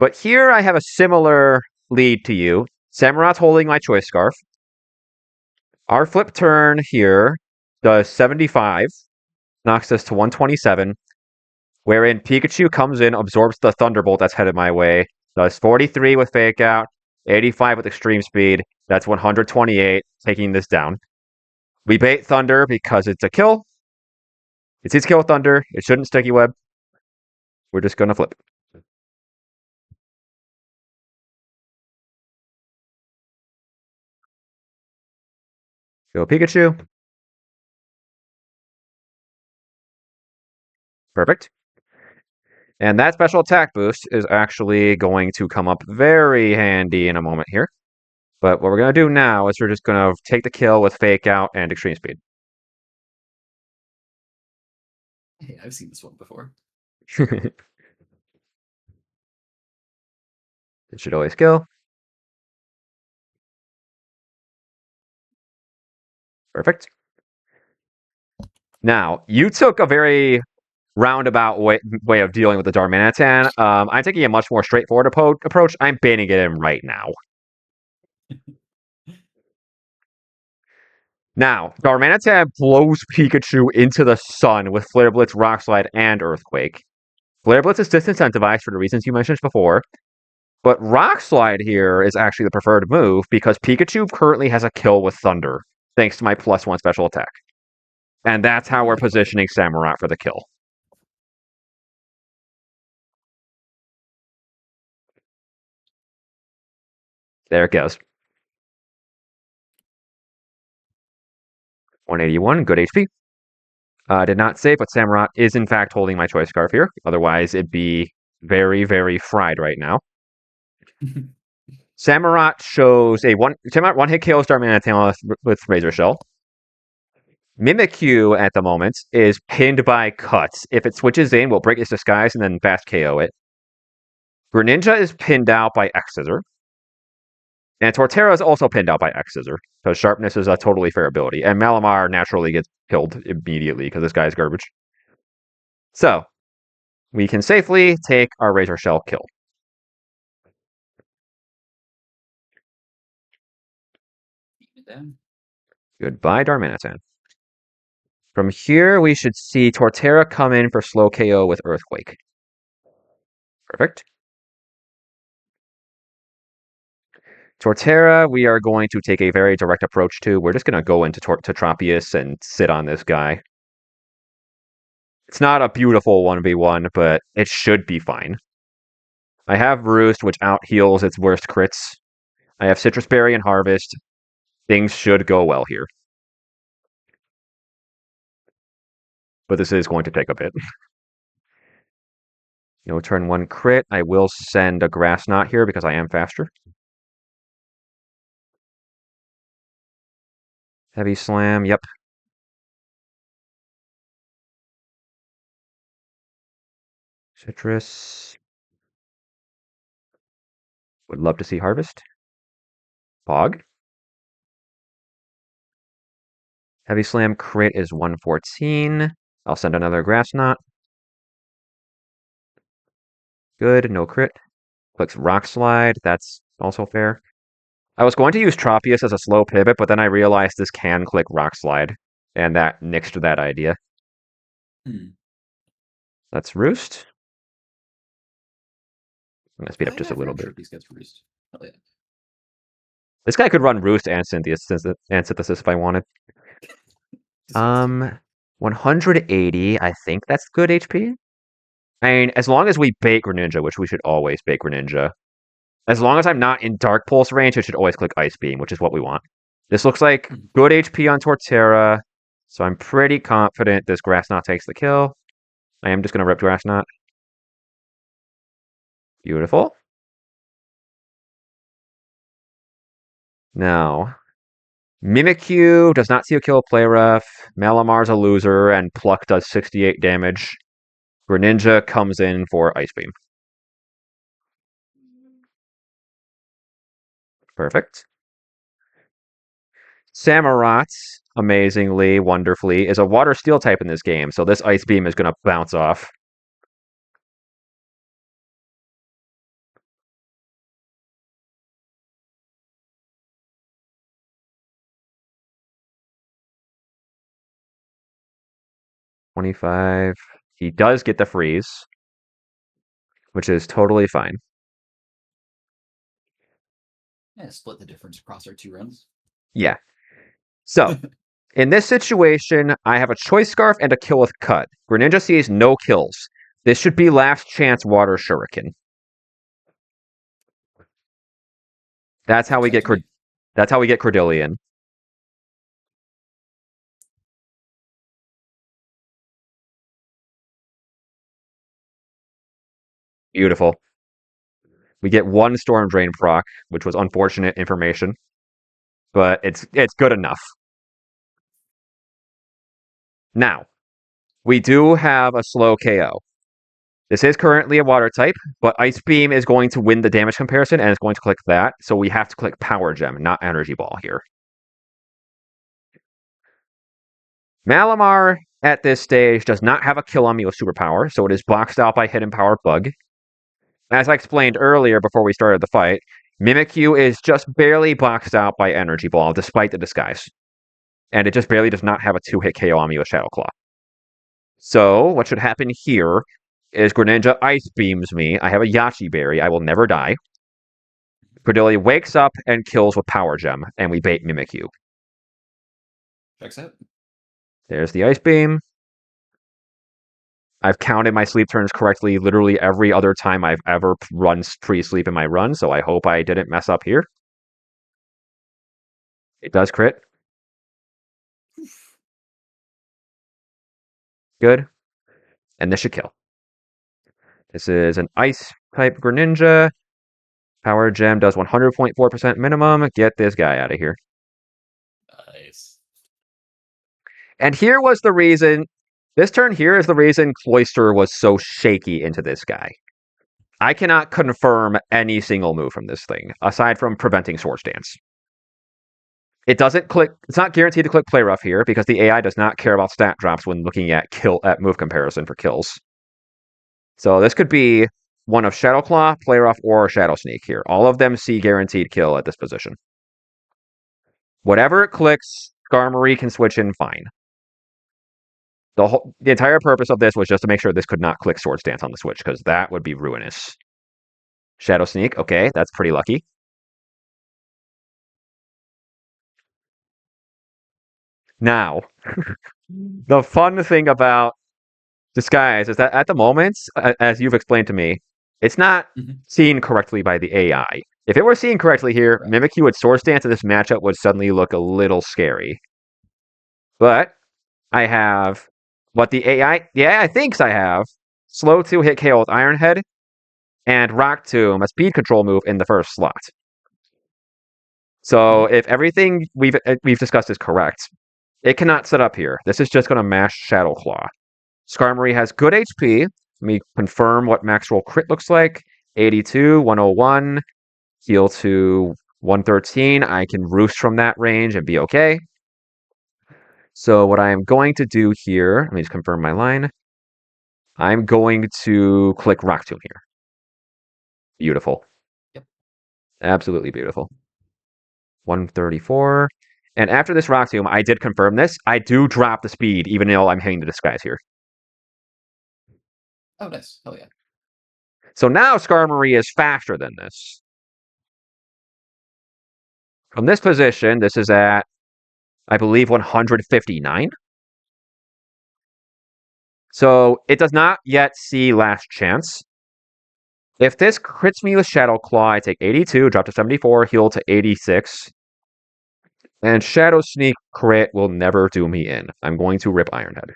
A: but here I have a similar lead to you. Samurot's holding my choice scarf. Our flip turn here does 75, knocks us to 127, wherein Pikachu comes in, absorbs the Thunderbolt that's headed my way, does 43 with Fake Out, 85 with Extreme Speed. That's 128, taking this down. We bait Thunder because it's a kill. It's his kill with Thunder. It shouldn't Sticky Web. We're just going to flip. Go Pikachu. Perfect. And that special attack boost is actually going to come up very handy in a moment here. But what we're going to do now is we're just going to take the kill with Fake Out and Extreme Speed.
B: Hey, I've seen this one before.
A: It should always kill. Perfect. Now, you took a very roundabout way of dealing with the Darmanitan. I'm taking a much more straightforward approach. I'm banning it in right now. Now, Darmanitan blows Pikachu into the sun with Flare Blitz, Rock Slide, and Earthquake. Flare Blitz is disincentivized for the reasons you mentioned before, but Rock Slide here is actually the preferred move because Pikachu currently has a kill with Thunder, thanks to my +1 special attack. And that's how we're positioning Samurott for the kill. There it goes. 181, good HP. Did not save, but Samurott is in fact holding my choice scarf here. Otherwise, it'd be very, very fried right now. Samurott shows a Samurott one hit KO Darmanitan with Razor Shell. Mimikyu at the moment is pinned by Cuts. If it switches in, we'll break its disguise and then fast KO it. Greninja is pinned out by X Scissor. And Torterra is also pinned out by X Scissor, because Sharpness is a totally fair ability. And Malamar naturally gets killed immediately because this guy's garbage. So, we can safely take our Razor Shell kill. Goodbye, Darmanitan. From here, we should see Torterra come in for slow KO with Earthquake. Perfect. Torterra, we are going to take a very direct approach to. We're just going to go into Tropius and sit on this guy. It's not a beautiful 1v1, but it should be fine. I have Roost, which out-heals its worst crits. I have Citrus Berry and Harvest. Things should go well here. But this is going to take a bit. Turn 1 crit. I will send a Grass Knot here because I am faster. Heavy Slam, yep. Citrus. Would love to see Harvest. Bog. Heavy Slam crit is 114. I'll send another Grass Knot. Good, no crit. Clicks Rock Slide, that's also fair. I was going to use Tropius as a slow pivot, but then I realized this can click Rock Slide, and that nixed that idea. Let's Roost. I'm going to speed up just a little bit.
B: These guys Roost. Hell yeah.
A: This guy could run Roost and Synthesis if I wanted. 180, I think that's good HP. I mean, as long as we bait Greninja, which we should always bait Greninja. As long as I'm not in Dark Pulse range, it should always click Ice Beam, which is what we want. This looks like good HP on Torterra, so I'm pretty confident this Grass Knot takes the kill. I am just going to rip Grass Knot. Beautiful. Now, Mimikyu does not see a kill play rough. Malamar's a loser, and Pluck does 68 damage. Greninja comes in for Ice Beam. Perfect. Samurott, amazingly, wonderfully, is a water steel type in this game, so this Ice Beam is going to bounce off. $25. He does get the freeze, which is totally fine.
B: Yeah, split the difference across our 2 runs.
A: Yeah. So, in this situation, I have a Choice Scarf and a Kill with Cut. Greninja sees no kills. This should be last chance Water Shuriken. That's how we get Cordillion. Beautiful. We get one Storm Drain proc, which was unfortunate information, but it's good enough. Now, we do have a slow KO. This is currently a water type, but Ice Beam is going to win the damage comparison, and it's going to click that, so we have to click Power Gem, not Energy Ball here. Malamar, at this stage, does not have a kill on me with Superpower, so it is boxed out by Hidden Power Bug. As I explained earlier before we started the fight, Mimikyu is just barely boxed out by Energy Ball, despite the disguise. And it just barely does not have a 2-hit KO on me with Shadow Claw. So, what should happen here is Greninja Ice Beams me. I have a Yachi Berry. I will never die. Cordelia wakes up and kills with Power Gem, and we bait Mimikyu.
B: Checks out.
A: There's the Ice Beam. I've counted my sleep turns correctly literally every other time I've ever run pre-sleep in my run, so I hope I didn't mess up here. It does crit. Good. And this should kill. This is an Ice type Greninja. Power Gem does 100.4% minimum. Get this guy out of here.
B: Nice.
A: And here was the reason, this turn here is the reason Cloyster was so shaky into this guy. I cannot confirm any single move from this thing, aside from preventing Swords Dance. It doesn't click, it's not guaranteed to click Play Rough here, because the AI does not care about stat drops when looking at move comparison for kills. So this could be one of Shadow Claw, Play Rough, or Shadow Sneak here. All of them see guaranteed kill at this position. Whatever it clicks, Skarmory can switch in fine. The entire purpose of this was just to make sure this could not click Swords Dance on the Switch, because that would be ruinous. Shadow Sneak, okay, that's pretty lucky. Now, the fun thing about Disguise is that at the moment, as you've explained to me, it's not seen correctly by the AI. If it were seen correctly here, right, Mimikyu with Swords Dance in this matchup would suddenly look a little scary. But I have what the AI thinks I have. Slow 2-hit KO with Iron Head, and Rock Tomb, a speed control move in the first slot. So if everything we've discussed is correct, it cannot set up here. This is just going to mash Shadow Claw. Skarmory has good HP. Let me confirm what max roll crit looks like. 82, 101, heal to 113. I can roost from that range and be okay. So what I am going to do here, let me just confirm my line. I'm going to click Rock Tomb here. Beautiful.
B: Yep.
A: Absolutely beautiful. 134. And after this Rock Tomb, I did confirm this. I do drop the speed, even though I'm hitting the Disguise here.
B: Oh, nice. Hell yeah.
A: So now Skarmory is faster than this. From this position, this is at, I believe, 159. So it does not yet see Last Chance. If this crits me with Shadow Claw, I take 82, drop to 74, heal to 86. And Shadow Sneak crit will never do me in. I'm going to rip Iron Head.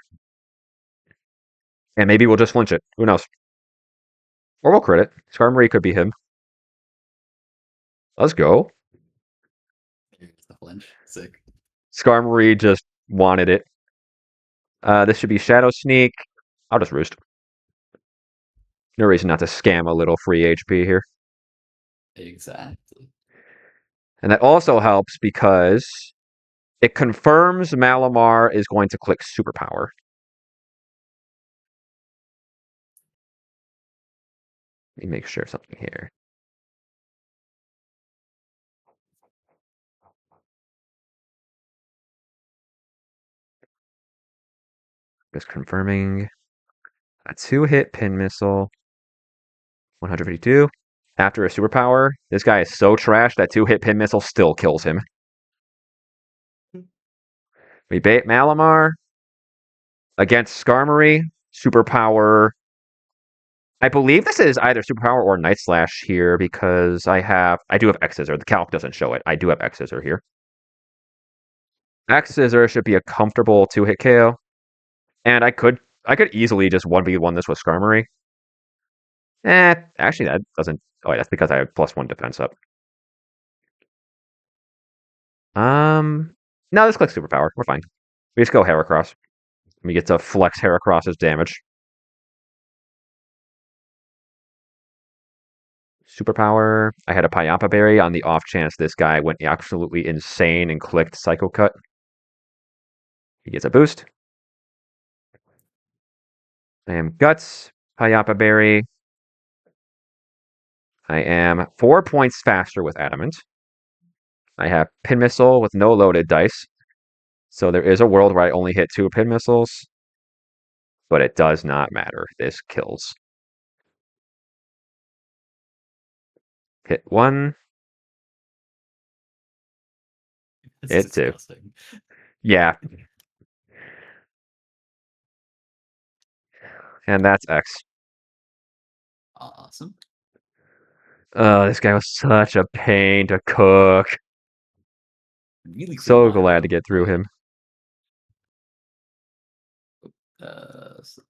A: And maybe we'll just flinch it. Who knows? Or we'll crit it. Skarmory could be him. Let's go.
B: flinch. Sick.
A: Skarmory just wanted it. This should be Shadow Sneak. I'll just Roost. No reason not to scam a little free HP here.
B: Exactly.
A: And that also helps because it confirms Malamar is going to click Superpower. Let me make sure of something here. Just confirming a 2-hit Pin Missile. 152. After a Superpower, this guy is so trash that 2-hit Pin Missile still kills him. We bait Malamar against Skarmory. Superpower. I believe this is either Superpower or Night Slash here because I do have X Scissor. The calc doesn't show it. I do have X Scissor here. X Scissor should be a comfortable 2-hit KO. And I could easily just 1v1 this with Skarmory. Actually that doesn't. Oh, wait, that's because I have +1 defense up. No, this clicks Superpower. We're fine. We just go Heracross. We get to flex Heracross's damage. Superpower. I had a Pyampa Berry on the off chance this guy went absolutely insane and clicked Psycho Cut. He gets a boost. I am Guts, Pyappa Berry. I am 4 points faster with Adamant. I have Pin Missile with no loaded dice. So there is a world where I only hit 2 Pin Missiles. But it does not matter. This kills. Hit 1.
B: It's
A: Hit 2.
B: disgusting.
A: Yeah. And that's X.
B: Awesome.
A: This guy was such a pain to cook.
B: Really clean
A: So
B: line,
A: glad
B: though.
A: to get through him.
B: So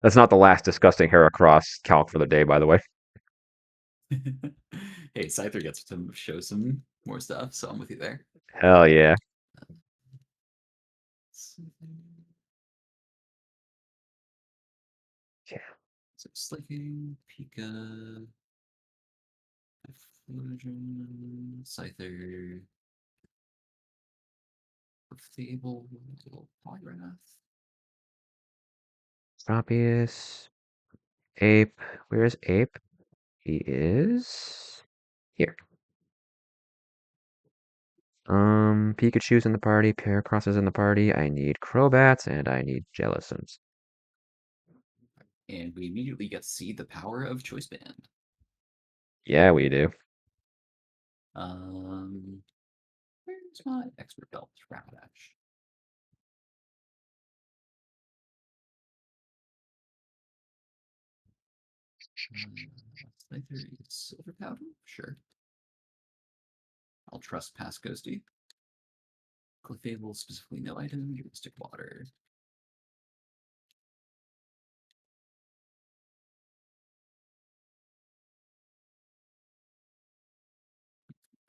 A: That's not the last disgusting Heracross calc for the day, by the way.
B: hey, Scyther gets to show some more stuff, so I'm with you there.
A: Hell yeah.
B: So Slaking, Pika, Efflusion, Scyther, Fable, Polygraph.
A: Tropius. Ape. Where is Ape? He is here. Pikachu's in the party. Heracross is in the party. I need Crobats and I need Jellicents.
B: And we immediately get to see the power of Choice Band.
A: Yeah, we do.
B: Where's my expert belt? Rapidash. Scyther is Silver Powder? Sure. I'll trust past Ghosty. Clefable, specifically no item. Stick Water.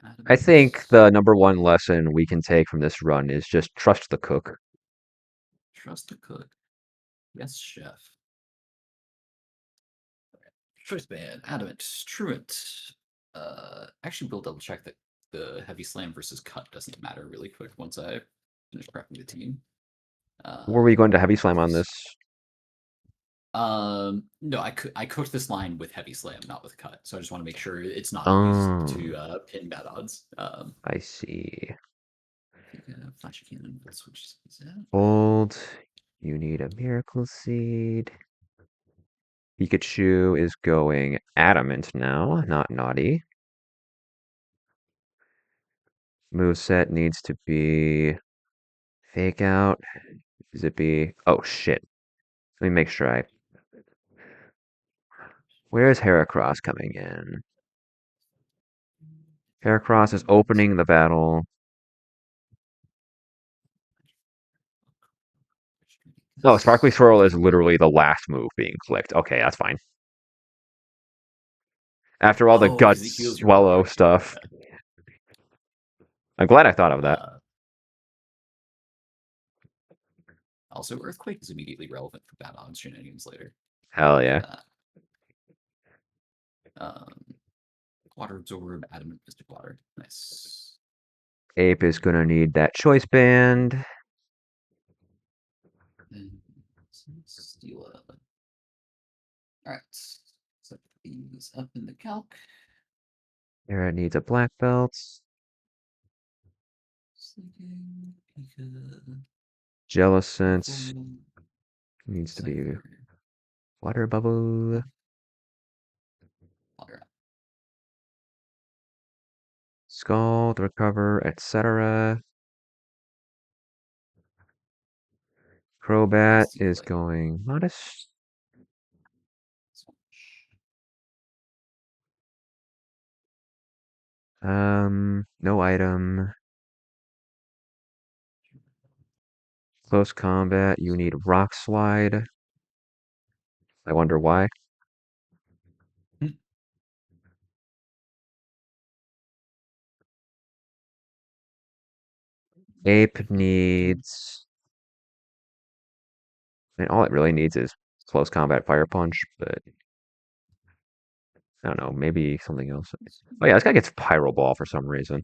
A: I
B: Adamant.
A: think the #1 lesson we can take from this run is just trust the cook.
B: Trust the cook. Yes, chef. Choice Band, Adamant, Truant. Actually, we'll double check that the Heavy Slam versus Cut doesn't matter really quick once I finish prepping the team.
A: Were we going to Heavy Slam on this?
B: No, I cooked this line with Heavy Slam, not with Cut. So I just want to make sure it's not
A: Oh,
B: used to pin bad odds.
A: I see.
B: Flash Cannon, we'll switch these out.
A: Hold. You need a Miracle Seed. Pikachu is going Adamant now, not Naughty. Moveset needs to be Fake Out. Does it be... Oh, shit. Let me make sure I... Where's Heracross coming in? Heracross is opening the battle. Oh, Sparkly Swirl is literally the last move being clicked. Okay, that's fine. After all the
B: Oh, because it
A: guts
B: heals your
A: swallow
B: board.
A: stuff,
B: Okay.
A: I'm glad I thought of that.
B: Uh, Also, Earthquake is immediately relevant for bad odds shenanigans later.
A: Hell
B: Like
A: yeah.
B: that. Water Absorb, Adamant Mystic Water. Nice.
A: Ape is gonna need that choice band.
B: And Steal Alright. Set these up in the calc.
A: Era needs a black belt.
B: Sleeping, Pika,
A: Jellicent
B: Ripple,
A: needs to be
B: Cypher,
A: water bubble.
B: Water.
A: Scald, recover, etc. Crobat is
B: Ghostyboyy.
A: going modest. No item. Close combat, you need Rock Slide. I wonder why. Ape needs. I mean, all it really needs is close combat Fire Punch, but I don't know, maybe something else. Oh yeah, this guy gets Pyro Ball for some reason.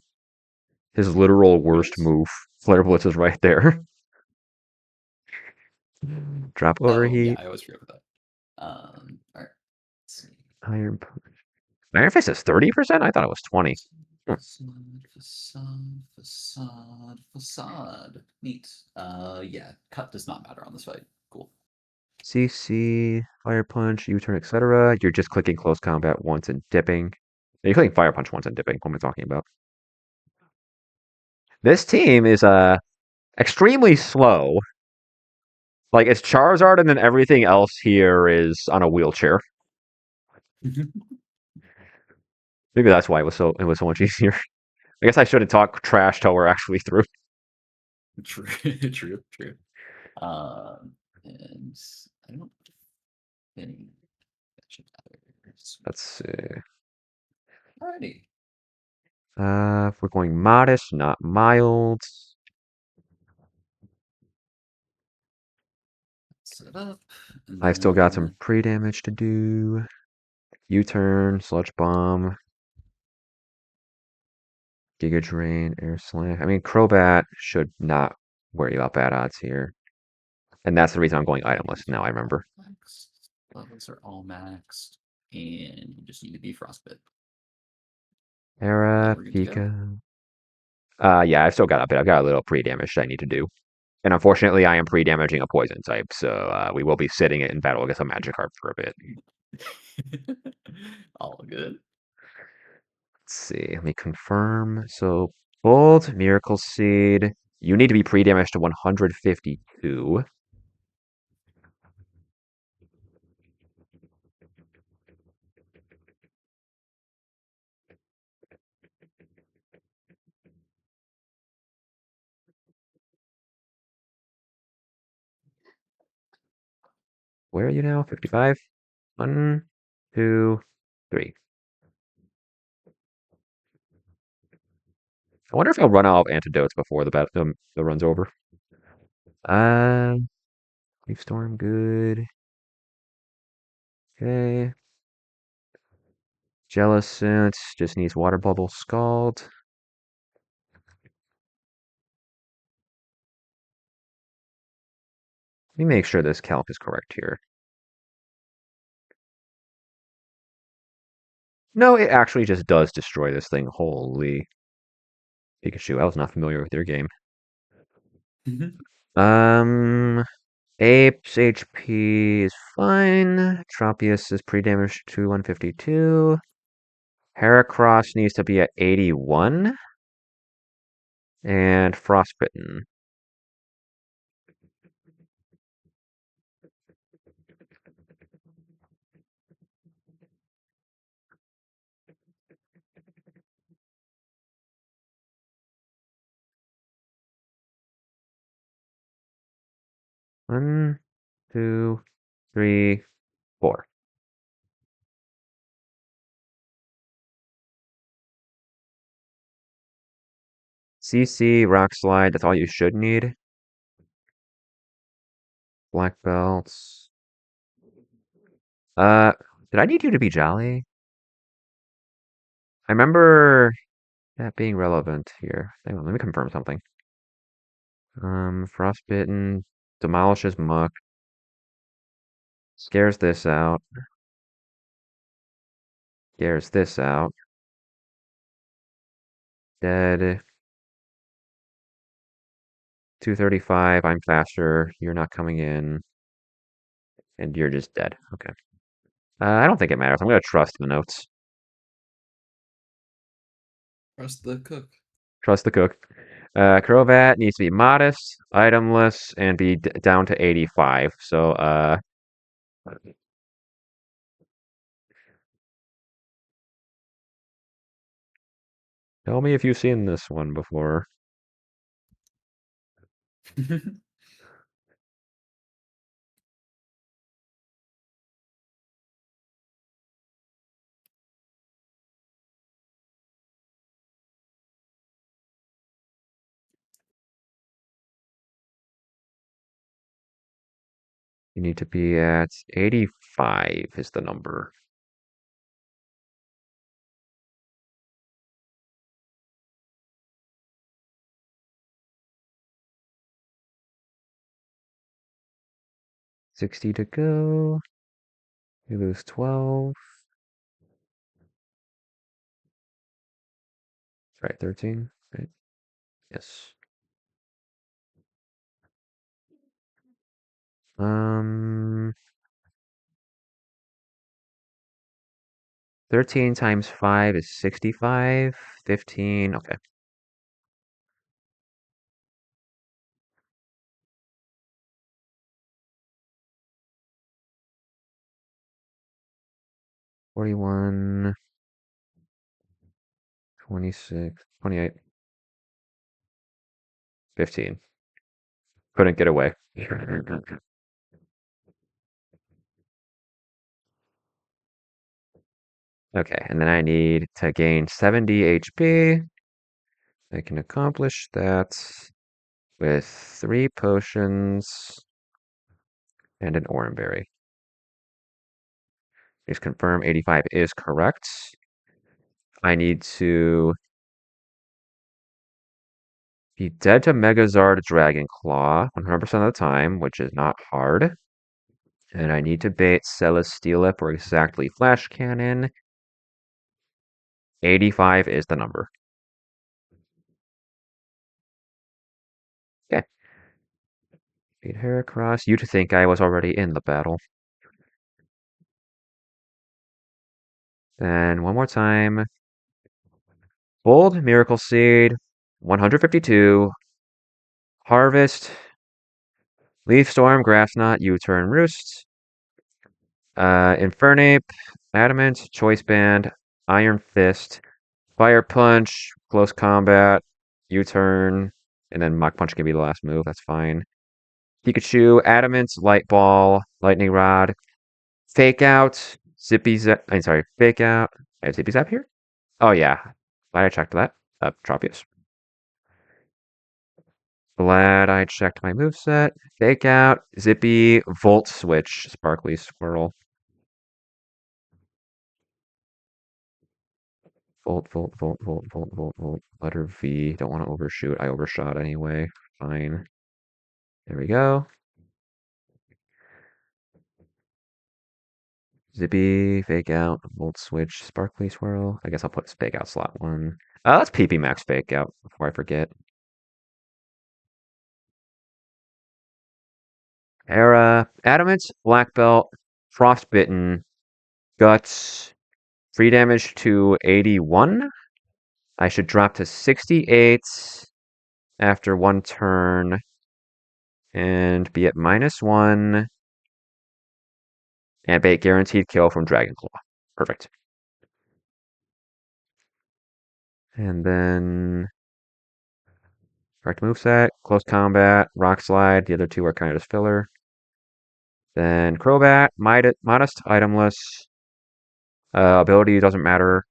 A: His literal worst
B: What?
A: move. Flare Blitz is right there. Drop
B: Oh, yeah,
A: Overheat.
B: I always forget about that. Alright. Let's see.
A: Iron Iron Fist is 30%? I thought it was 20. Hmm.
B: Facade. Neat. Yeah, cut does not matter on this fight. Cool.
A: CC, Fire Punch, U-turn, etc. You're just clicking close combat once and dipping. You're clicking Fire Punch once and dipping. What am I talking about? This team is extremely slow. Like it's Charizard and then everything else here is on a wheelchair. Maybe that's why it was so much easier. I guess I shouldn't talk trash till we're actually through.
B: True, true. And I don't think that should matter.
A: Let's see.
B: Alrighty.
A: If we're going modest, not mild.
B: Set it up. And
A: I still got some
B: then
A: pre-damage to do. U-turn, Sludge Bomb, Giga Drain, Air Slam. I mean, Crobat should not worry about bad odds here. And that's the reason I'm going itemless now, I remember.
B: maxed. Levels are all maxed. And you just need to be Frostbit. And then
A: Era,
B: we're good to go.
A: Pika. Yeah, I've still got a bit. I've got a little pre-damage I need to do. And unfortunately, I am pre-damaging a poison type, so we will be sitting it in battle against a Magikarp for a bit.
B: All good.
A: Let's see. Let me confirm. So, Bolt, Miracle Seed. You need to be pre-damaged to 152. Where are you now? 55? 1, 2, 3. I wonder if I'll run out of antidotes before the run's over. Uh, Leaf Storm, good. Okay. Jellicent just needs Water Bubble Scald. Let me make sure this calc is correct here. No, it actually just does destroy this thing. Holy Pikachu, I was not familiar with your game. Um, Ape's HP is fine. Tropius is pre-damaged to 152. Heracross needs to be at 81. And Frostbitten. One, 2, 3, 4. CC, Rock Slide, that's all you should need. Black belts. Uh, did I need you to be Jolly? I remember that being relevant here. Hang on, let me confirm something. Frostbitten, demolishes Muck, scares this out, scares this out. Dead. 235, I'm faster, you're not coming in, and you're just dead. Okay. I don't think it matters. I'm gonna trust the notes.
B: Trust the cook.
A: Trust the cook. Crovat needs to be modest, itemless, and be down to 85. So, tell me if you've seen this one before. You need to be at 85 is the number. $60 to go. You lose 12. Right, 13, right? Yes. 13 times 5 is 65. 15, okay. 41, 26, 28, 15. Couldn't get away. Okay, and then I need to gain 70 HP. I can accomplish that with 3 potions and an Oranberry. Just confirm 85 is correct. I need to be dead to Megazard Dragon Claw 100% of the time, which is not hard. And I need to bait Celesteela for exactly Flash Cannon. 85 is the number. Okay. Beat Heracross. You to think I was already in the battle. Then one more time. Bold Miracle Seed. 152. Harvest. Leaf Storm, Grass Knot, U-Turn Roost. Infernape. Adamant. Choice Band. Iron Fist. Fire Punch. Close Combat. U-Turn. And then Mach Punch can be the last move. That's fine. Pikachu, Adamant, Light Ball, Lightning Rod, Fake Out, Zippy Zap. I'm sorry, Fake Out. I have Zippy Zap here? Oh, yeah. Glad I checked that. Tropius. Glad I checked my moveset. Fake Out, Zippy, Volt Switch, Sparkly Swirl. Volt, Volt, Volt, Volt, Volt, Volt, Volt. Letter V. Don't want to overshoot. I overshot anyway. Fine. There we go. Zippy, Fake Out, Volt Switch, Sparkly Swirl. I guess I'll put Fake Out slot 1. Let's PP Max Fake Out before I forget. Era, Adamant, Black Belt, Frostbitten, Guts, free damage to 81. I should drop to 68 after 1 turn and be at -1 and bait guaranteed kill from Dragon Claw. Perfect. And then correct moveset, close combat, rock slide. The other two are kind of just filler. Then Crobat, modest, itemless. Ability doesn't matter.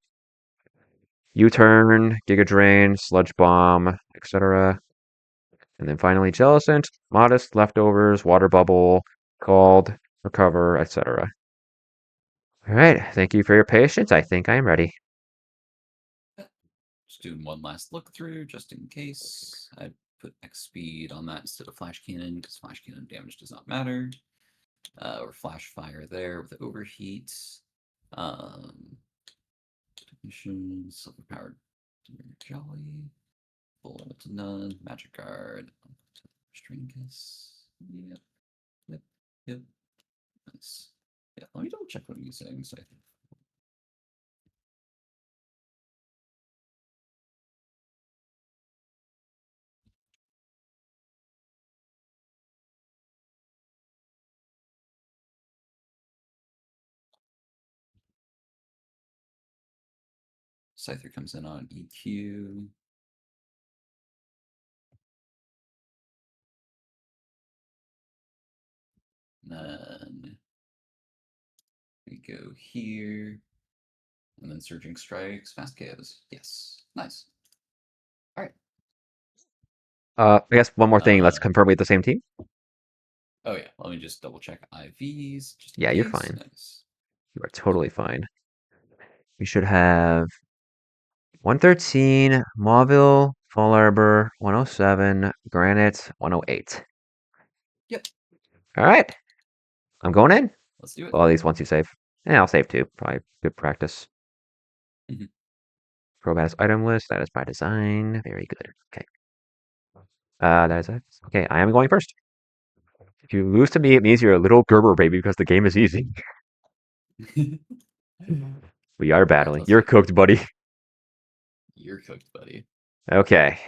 A: U-turn, Giga Drain, Sludge Bomb, etc. And then finally Jellicent, modest, leftovers, water bubble, called, recover, etc. Alright, thank you for your patience. I think I am ready.
B: Just doing one last look through, just in case. I put X speed on that instead of Flash Cannon, because Flash Cannon damage does not matter. Or Flash Fire there with Overheat. Technician, Silver Powered Jolly. Full to none, Magic Guard. String Kiss. Yep. Yep. Yep. Nice. Yeah, let me double check what I'm using. So Scyther comes in on EQ. Then we go here. And then Surging Strikes, Fast KOs. Yes. Nice. All right.
A: I guess one more thing. Let's confirm we have the same team.
B: Oh, yeah. Let me just double check IVs. Just in
A: Yeah, you're
B: case.
A: fine.
B: Nice.
A: You are totally fine. We should have 113, Mauville, Fall Arbor, 107, Granite, 108.
B: Yep.
A: All right. I'm going in.
B: Let's do it.
A: Well, at least once you save. Yeah, I'll save too. Probably good practice. Crobat's item list. That is by design. Very good. Okay. That is it. Okay, I am going first. If you lose to me, it means you're a little Gerber baby because the game is easy. We are battling.
B: Right,
A: You're cooked, buddy.
B: You're cooked, buddy.
A: Okay.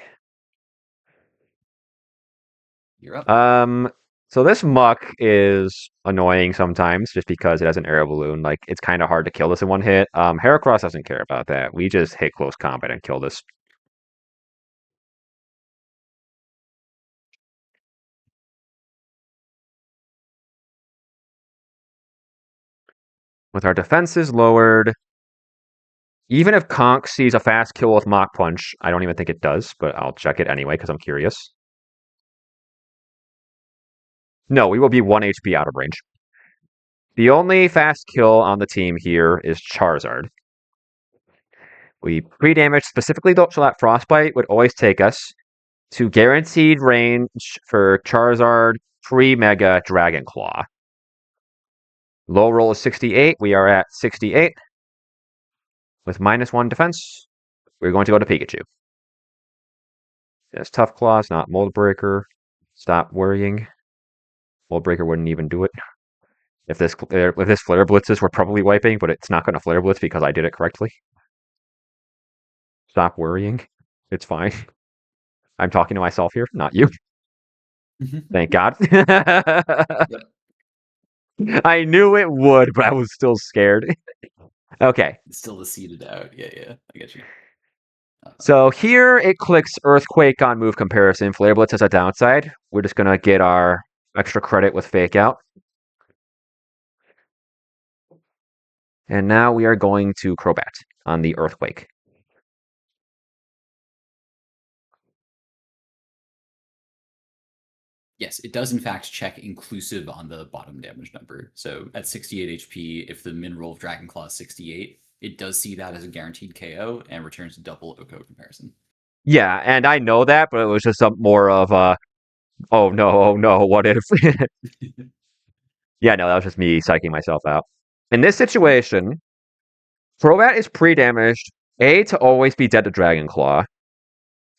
B: You're up.
A: So this muck is annoying sometimes just because it has an air balloon. Like, it's kind of hard to kill this in one hit. Heracross doesn't care about that. We just hit close combat and kill this. With our defenses lowered, even if Conk sees a fast kill with Mach Punch, I don't even think it does, but I'll check it anyway because I'm curious. No, we will be 1 HP out of range. The only fast kill on the team here is Charizard. We pre-damage specifically so that Frostbite would always take us to guaranteed range for Charizard pre-Mega Dragon Claw. Low roll is 68. We are at 68. With -1 defense, we're going to go to Pikachu. Yes, Tough Claws, not Mold Breaker. Stop worrying. Mold Breaker wouldn't even do it. If this Flare Blitzes, we're probably wiping, but it's not going to Flare Blitz because I did it correctly. Stop worrying. It's fine. I'm talking to myself here, not you. Thank God.
B: Yep.
A: I knew it would, but I was still scared. Okay.
B: It's still the seeded out. Yeah. I get you.
A: So here it clicks Earthquake on move comparison. Flare Blitz has a downside. We're just going to get our extra credit with Fake Out. And now we are going to Crobat on the Earthquake.
B: Yes, it does in fact check inclusive on the bottom damage number. So at 68 HP, if the min roll of Dragon Claw is 68, it does see that as a guaranteed KO and returns double OHKO comparison.
A: Yeah, and I know that, but it was just some more of a, oh no, what if? Yeah, no, that was just me psyching myself out. In this situation, Crobat is pre-damaged, A, to always be dead to Dragon Claw,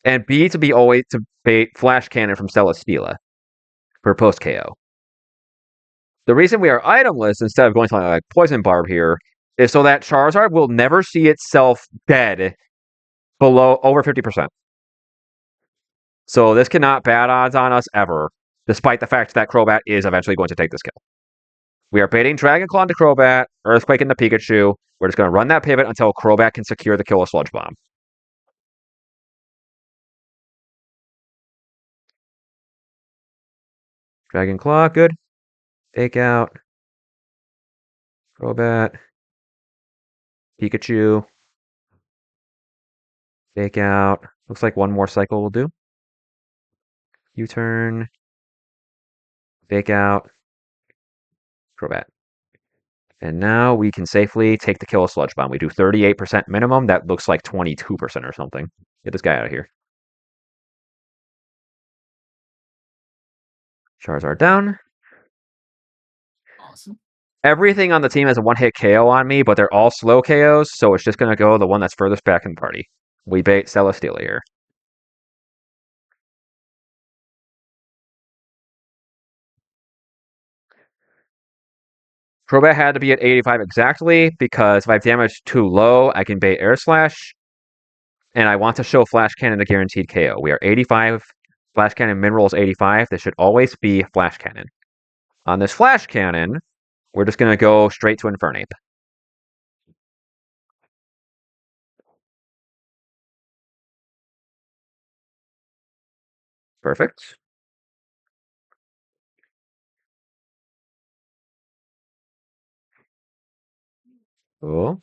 A: and B, to be always to bait Flash Cannon from Celesteela for post KO. The reason we are itemless instead of going something like Poison Barb here is so that Charizard will never see itself dead below over 50%. So this cannot bad odds on us ever, despite the fact that Crobat is eventually going to take this kill. We are baiting Dragon Claw into Crobat, Earthquake into Pikachu. We're just going to run that pivot until Crobat can secure the kill with Sludge Bomb. Dragon Claw, good. Fake out. Crobat. Pikachu. Fake out. Looks like one more cycle will do. U-turn. Fake out. Crobat. And now we can safely take the kill of Sludge Bomb. We do 38% minimum. That looks like 22% or something. Get this guy out of here. Charizard down.
B: Awesome.
A: Everything on the team has a one-hit KO on me, but they're all slow KOs, so it's just going to go the one that's furthest back in the party. We bait Celesteela here. Crobat had to be at 85 exactly, because if I have damage too low, I can bait Air Slash, and I want to show Flash Cannon a guaranteed KO. We are 85. Flash Cannon min roll is 85. This should always be Flash Cannon. On this Flash Cannon, we're just going to go straight to Infernape. Perfect. Cool.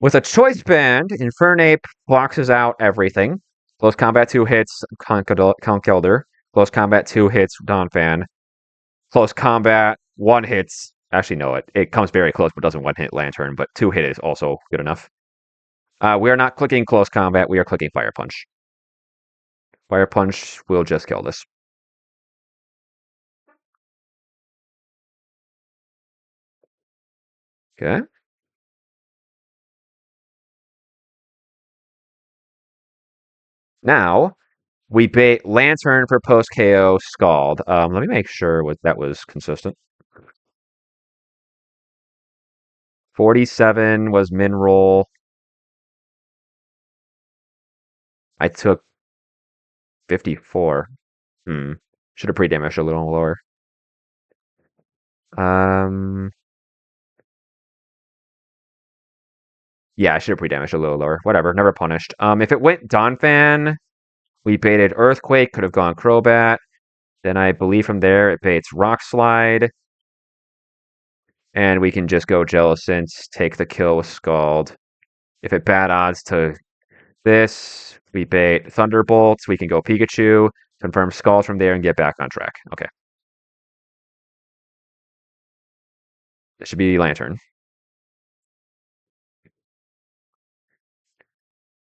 A: With a Choice Band, Infernape boxes out everything. Close Combat 2 hits Conkeldurr. Close Combat 2 hits Donphan. Close Combat 1 hits... Actually, no, it comes very close, but doesn't one-hit Lantern, but 2 hit is also good enough. We are not clicking Close Combat, we are clicking Fire Punch. Fire Punch will just kill this. Okay. Now, we bait Lantern for post KO Scald. Let me make sure that was consistent. 47 was min roll. I took 54. Should have pre-damaged a little lower. Yeah, I should have pre-damaged a little lower. Whatever, never punished. If it went Donphan, we baited Earthquake, could have gone Crobat. Then I believe from there it baits Rock Slide. And we can just go Jellicent, take the kill with Scald. If it bad odds to this, we bait Thunderbolts, we can go Pikachu, confirm Scald from there, and get back on track. Okay. It should be Lantern.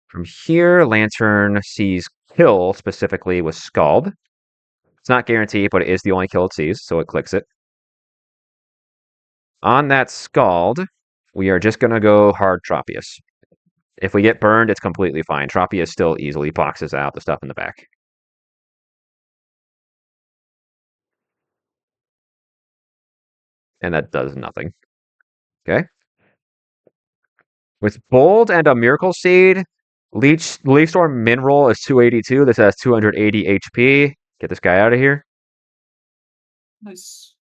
A: From here, Lantern sees kill specifically with Scald. It's not guaranteed, but it is the only kill it sees, so it clicks it. On that Scald, we are just going to go hard Tropius. If we get burned, it's completely fine. Tropius still easily boxes out the stuff in the back. And that does nothing. Okay. With Bold and a Miracle Seed, Leaf Storm min roll is 282. This has 280 HP. Get this guy out of here.
B: Nice.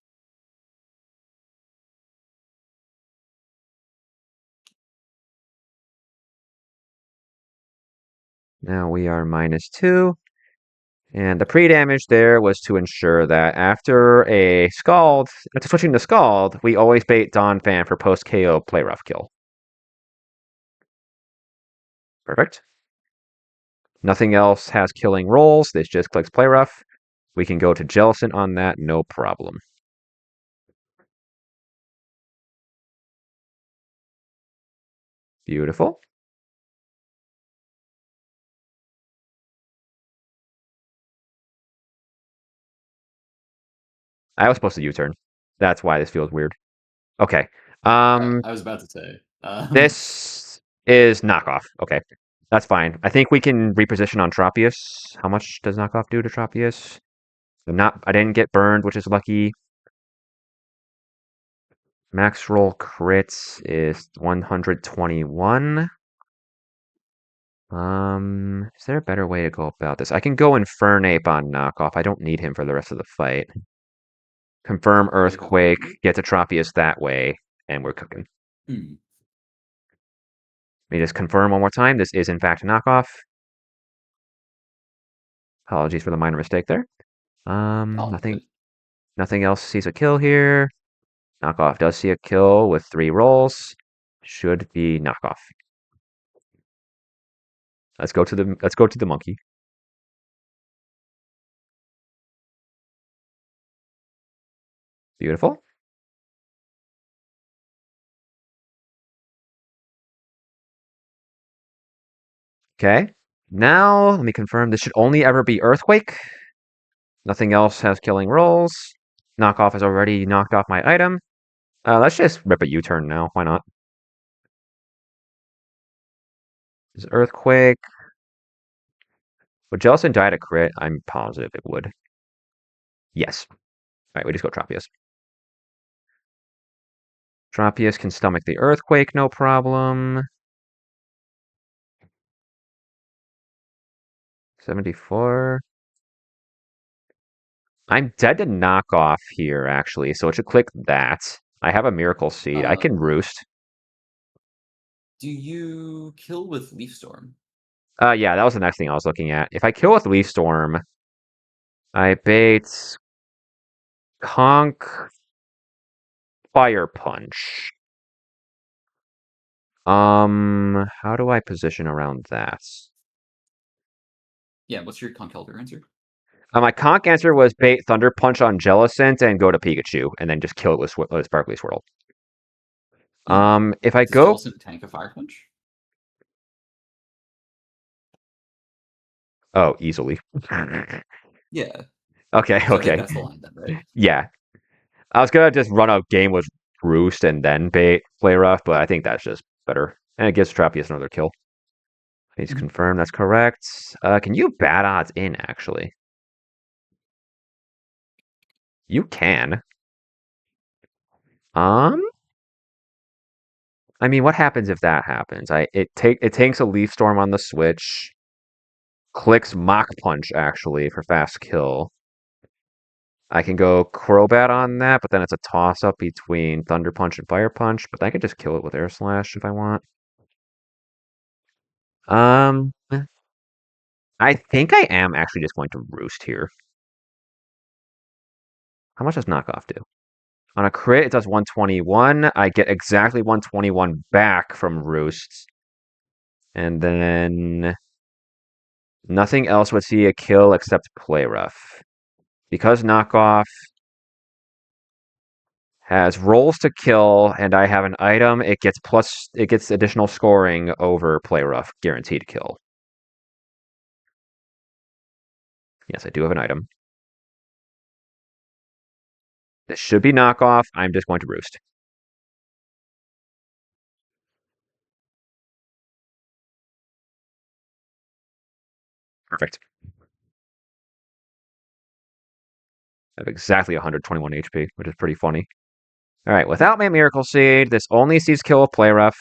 A: Now we are -2. And the pre-damage there was to ensure that after switching to Scald, we always bait Donphan for post-KO play rough kill. Perfect. Nothing else has killing rolls. This just clicks play rough. We can go to Jellicent on that, no problem. Beautiful. I was supposed to U-turn. That's why this feels weird. Okay.
B: I was about to say.
A: This is knockoff. Okay. That's fine. I think we can reposition on Tropius. How much does knockoff do to Tropius? I didn't get burned, which is lucky. Max roll crits is 121. Is there a better way to go about this? I can go Infernape on knockoff. I don't need him for the rest of the fight. Confirm Earthquake, get to Tropius that way, and we're cooking. Let me just confirm one more time. This is in fact a knockoff. Apologies for the minor mistake there. Nothing. Nothing else sees a kill here. Knockoff does see a kill with 3 rolls. Should be knockoff. Let's go to the monkey. Beautiful. Okay. Now, let me confirm this should only ever be Earthquake. Nothing else has killing rolls. Knockoff has already knocked off my item. Let's just rip a U-turn now. Why not? Is Earthquake. Would Jellicent die to crit? I'm positive it would. Yes. Alright, we just go Tropius. Tropius can stomach the Earthquake, no problem. 74. I'm dead to knock off here, actually, so it should click that. I have a Miracle Seed. I can Roost.
B: Do you kill with Leaf Storm?
A: Yeah, that was the next thing I was looking at. If I kill with Leaf Storm, I bait Conk Fire Punch. How do I position around that?
B: Yeah, what's your Conkeldurr answer?
A: My Conk answer was bait Thunder Punch on Jellicent and go to Pikachu, and then just kill it with Sparkly Swirl. If I
B: Does
A: go...
B: Jellicent tank a Fire Punch?
A: Oh, easily.
B: Yeah.
A: Okay,
B: So I think
A: okay.
B: that's the line then, right?
A: Yeah. I was gonna just run a game with Roost and then bait Play Rough, but I think that's just better. And it gives Trapius another kill. Please confirm that's correct. Can you bad odds in, actually? You can. I mean, what happens if that happens? It tanks a Leaf Storm on the Switch. Clicks Mach Punch, actually, for fast kill. I can go Crobat on that, but then it's a toss-up between Thunder Punch and Fire Punch, but I could just kill it with Air Slash if I want. I think I am actually just going to Roost here. How much does Knockoff do? On a crit, it does 121. I get exactly 121 back from Roost. And then nothing else would see a kill except Play Rough. Because Knockoff has rolls to kill and I have an item, it gets additional scoring over Play Rough, guaranteed kill. Yes, I do have an item. This should be Knockoff. I'm just going to Roost. Perfect. I have exactly 121 HP, which is pretty funny. Alright, without my Miracle Seed, this only sees kill with Play Rough.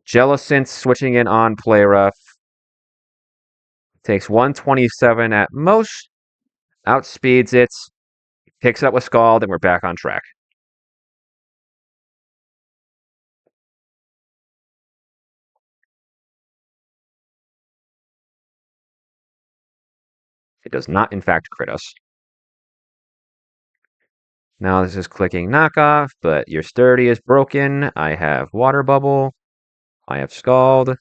A: Jellicent switching in on Play Rough. Takes 127 at most. Outspeeds it. Picks it up with Scald, and we're back on track. It does not, in fact, crit us. Now this is clicking knockoff, but your sturdy is broken. I have Water Bubble. I have Scald.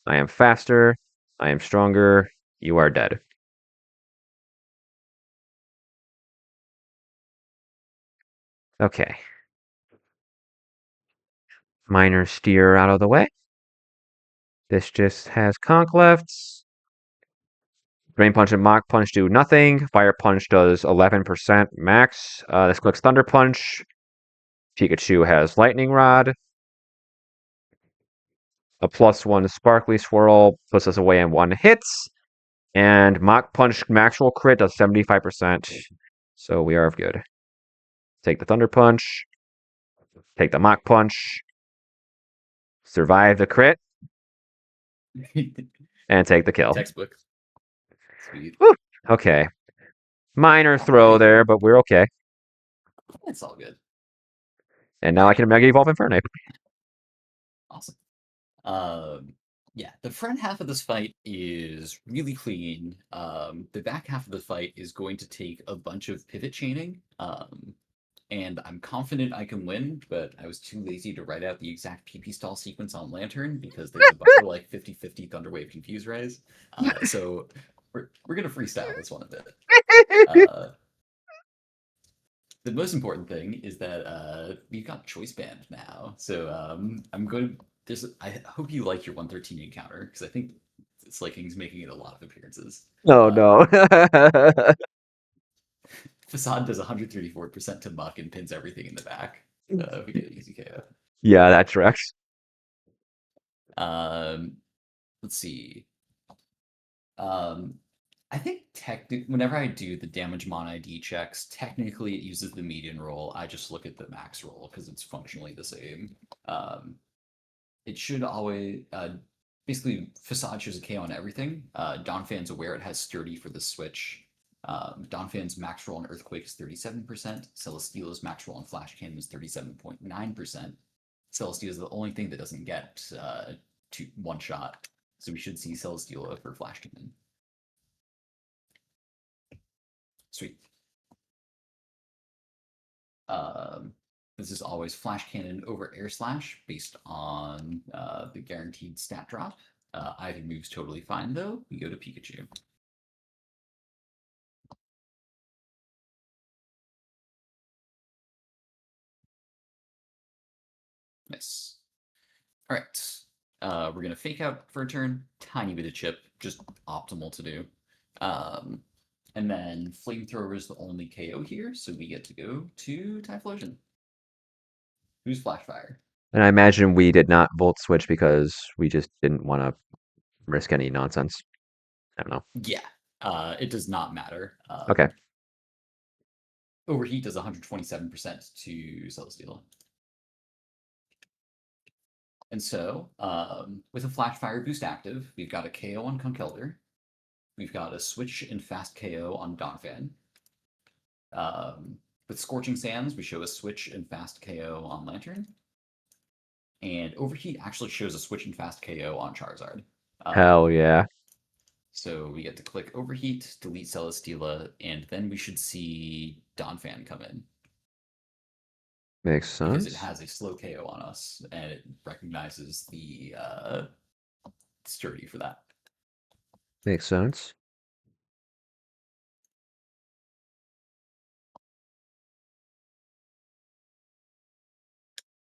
A: I am faster. I am stronger. You are dead. Okay. Minor Steer out of the way. This just has Conk left. Drain Punch and Mach Punch do nothing. Fire Punch does 11% max. This clicks Thunder Punch. Pikachu has Lightning Rod. A +1 Sparkly Swirl puts us away in 1 hit. And Mach Punch Maxwell crit does 75%. So we are good. Take the Thunder Punch. Take the Mach Punch. Survive the crit. And take the kill.
B: Textbook. Sweet.
A: Woo! Okay. Minor throw there, but we're okay.
B: It's all good.
A: And now I can Mega Evolve Infernape.
B: Awesome. Yeah, the front half of this fight is really clean. The back half of the fight is going to take a bunch of pivot chaining. And I'm confident I can win, but I was too lazy to write out the exact PP stall sequence on Lantern because there's a bunch of like 50-50 Thunderwave Confuse Rays. So we're gonna freestyle this one a bit. Uh, the most important thing is that we've got choice band now. So I'm going. There's. I hope you like your 113 encounter because I think Slicking's making it a lot of appearances.
A: Oh
B: Um,
A: no.
B: Facade does 134% to Muck and pins everything in the back. We get an easy KO.
A: Yeah, that tracks.
B: Um, let's see. Um, I think whenever I do the damage mon ID checks, technically it uses the median roll. I just look at the max roll because it's functionally the same. Um, it should always basically Facade shows a KO on everything. Donphan's aware it has sturdy for the switch. Donphan's max roll on Earthquake is 37%. Celesteela's max roll on Flash Cannon is 37.9%. Celesteela is the only thing that doesn't get one shot. So we should see Celesteela for Flash Cannon. Sweet. Um, this is always Flash Cannon over Air Slash based on the guaranteed stat drop. Either move's totally fine though. We go to Pikachu. Nice. All right. We're gonna fake out for a turn. Tiny bit of chip, just optimal to do. Um, and then Flamethrower is the only KO here, so we get to go to Typhlosion. Who's Flashfire?
A: And I imagine we did not Volt Switch because we just didn't want to risk any nonsense. I don't know.
B: Yeah, it does not matter.
A: Okay.
B: Overheat does 127% to Celesteela. And so, with a Flash Fire boost active, we've got a KO on Conkeldurr. We've got a switch and fast KO on Donphan. With Scorching Sands, we show a switch and fast KO on Lantern. And Overheat actually shows a switch and fast KO on Charizard.
A: Hell yeah.
B: So we get to click Overheat, delete Celesteela, and then we should see Donphan come in.
A: Makes
B: Because it
A: sense.
B: has a slow KO on us, and it recognizes the sturdy for that.
A: Makes sense.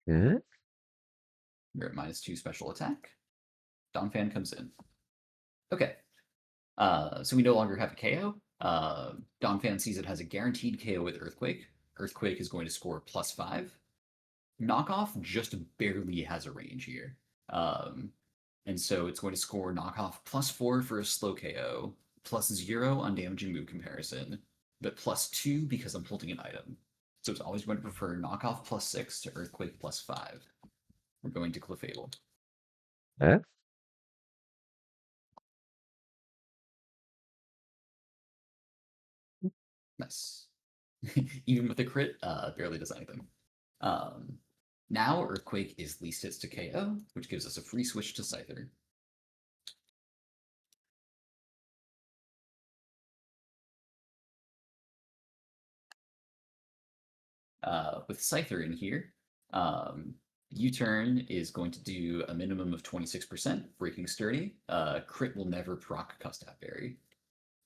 A: Yeah.
B: We're at -2 special attack. Donphan comes in. Okay. So we no longer have a KO. Donphan sees it has a guaranteed KO with Earthquake. Earthquake is going to score +5. Knockoff just barely has a range here. And so it's going to score Knockoff +4 for a slow KO, +0 on damaging move comparison, but +2 because I'm holding an item. So it's always going to prefer Knockoff +6 to Earthquake +5. We're going to Clefable.
A: Yeah.
B: Nice. Even with a crit, barely does anything. Now Earthquake is least hits to KO, which gives us a free switch to Scyther. With Scyther in here, U-turn is going to do a minimum of 26%, breaking sturdy. Crit will never proc Custap Berry.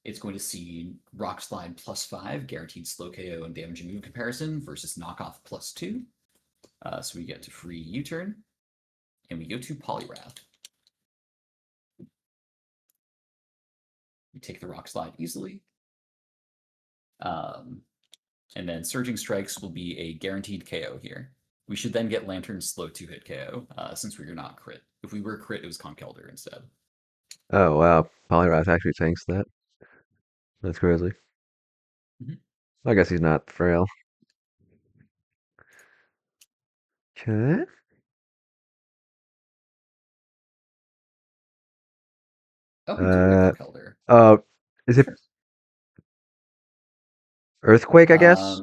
B: It's going to see Rock Slide +5, guaranteed slow KO and damaging move comparison, versus Knockoff +2. So we get to free U-turn, and we go to Poliwrath. We take the Rock Slide easily. And then Surging Strikes will be a guaranteed KO here. We should then get Lantern's slow 2-hit KO, since we are not crit. If we were crit, it was Conkeldurr instead.
A: Oh wow. Poliwrath actually tanks that. That's crazy. I guess he's not frail. Okay.
B: Oh, we do get
A: Uh
B: Conkeldurr.
A: uh is it
B: Sure.
A: Earthquake, I guess?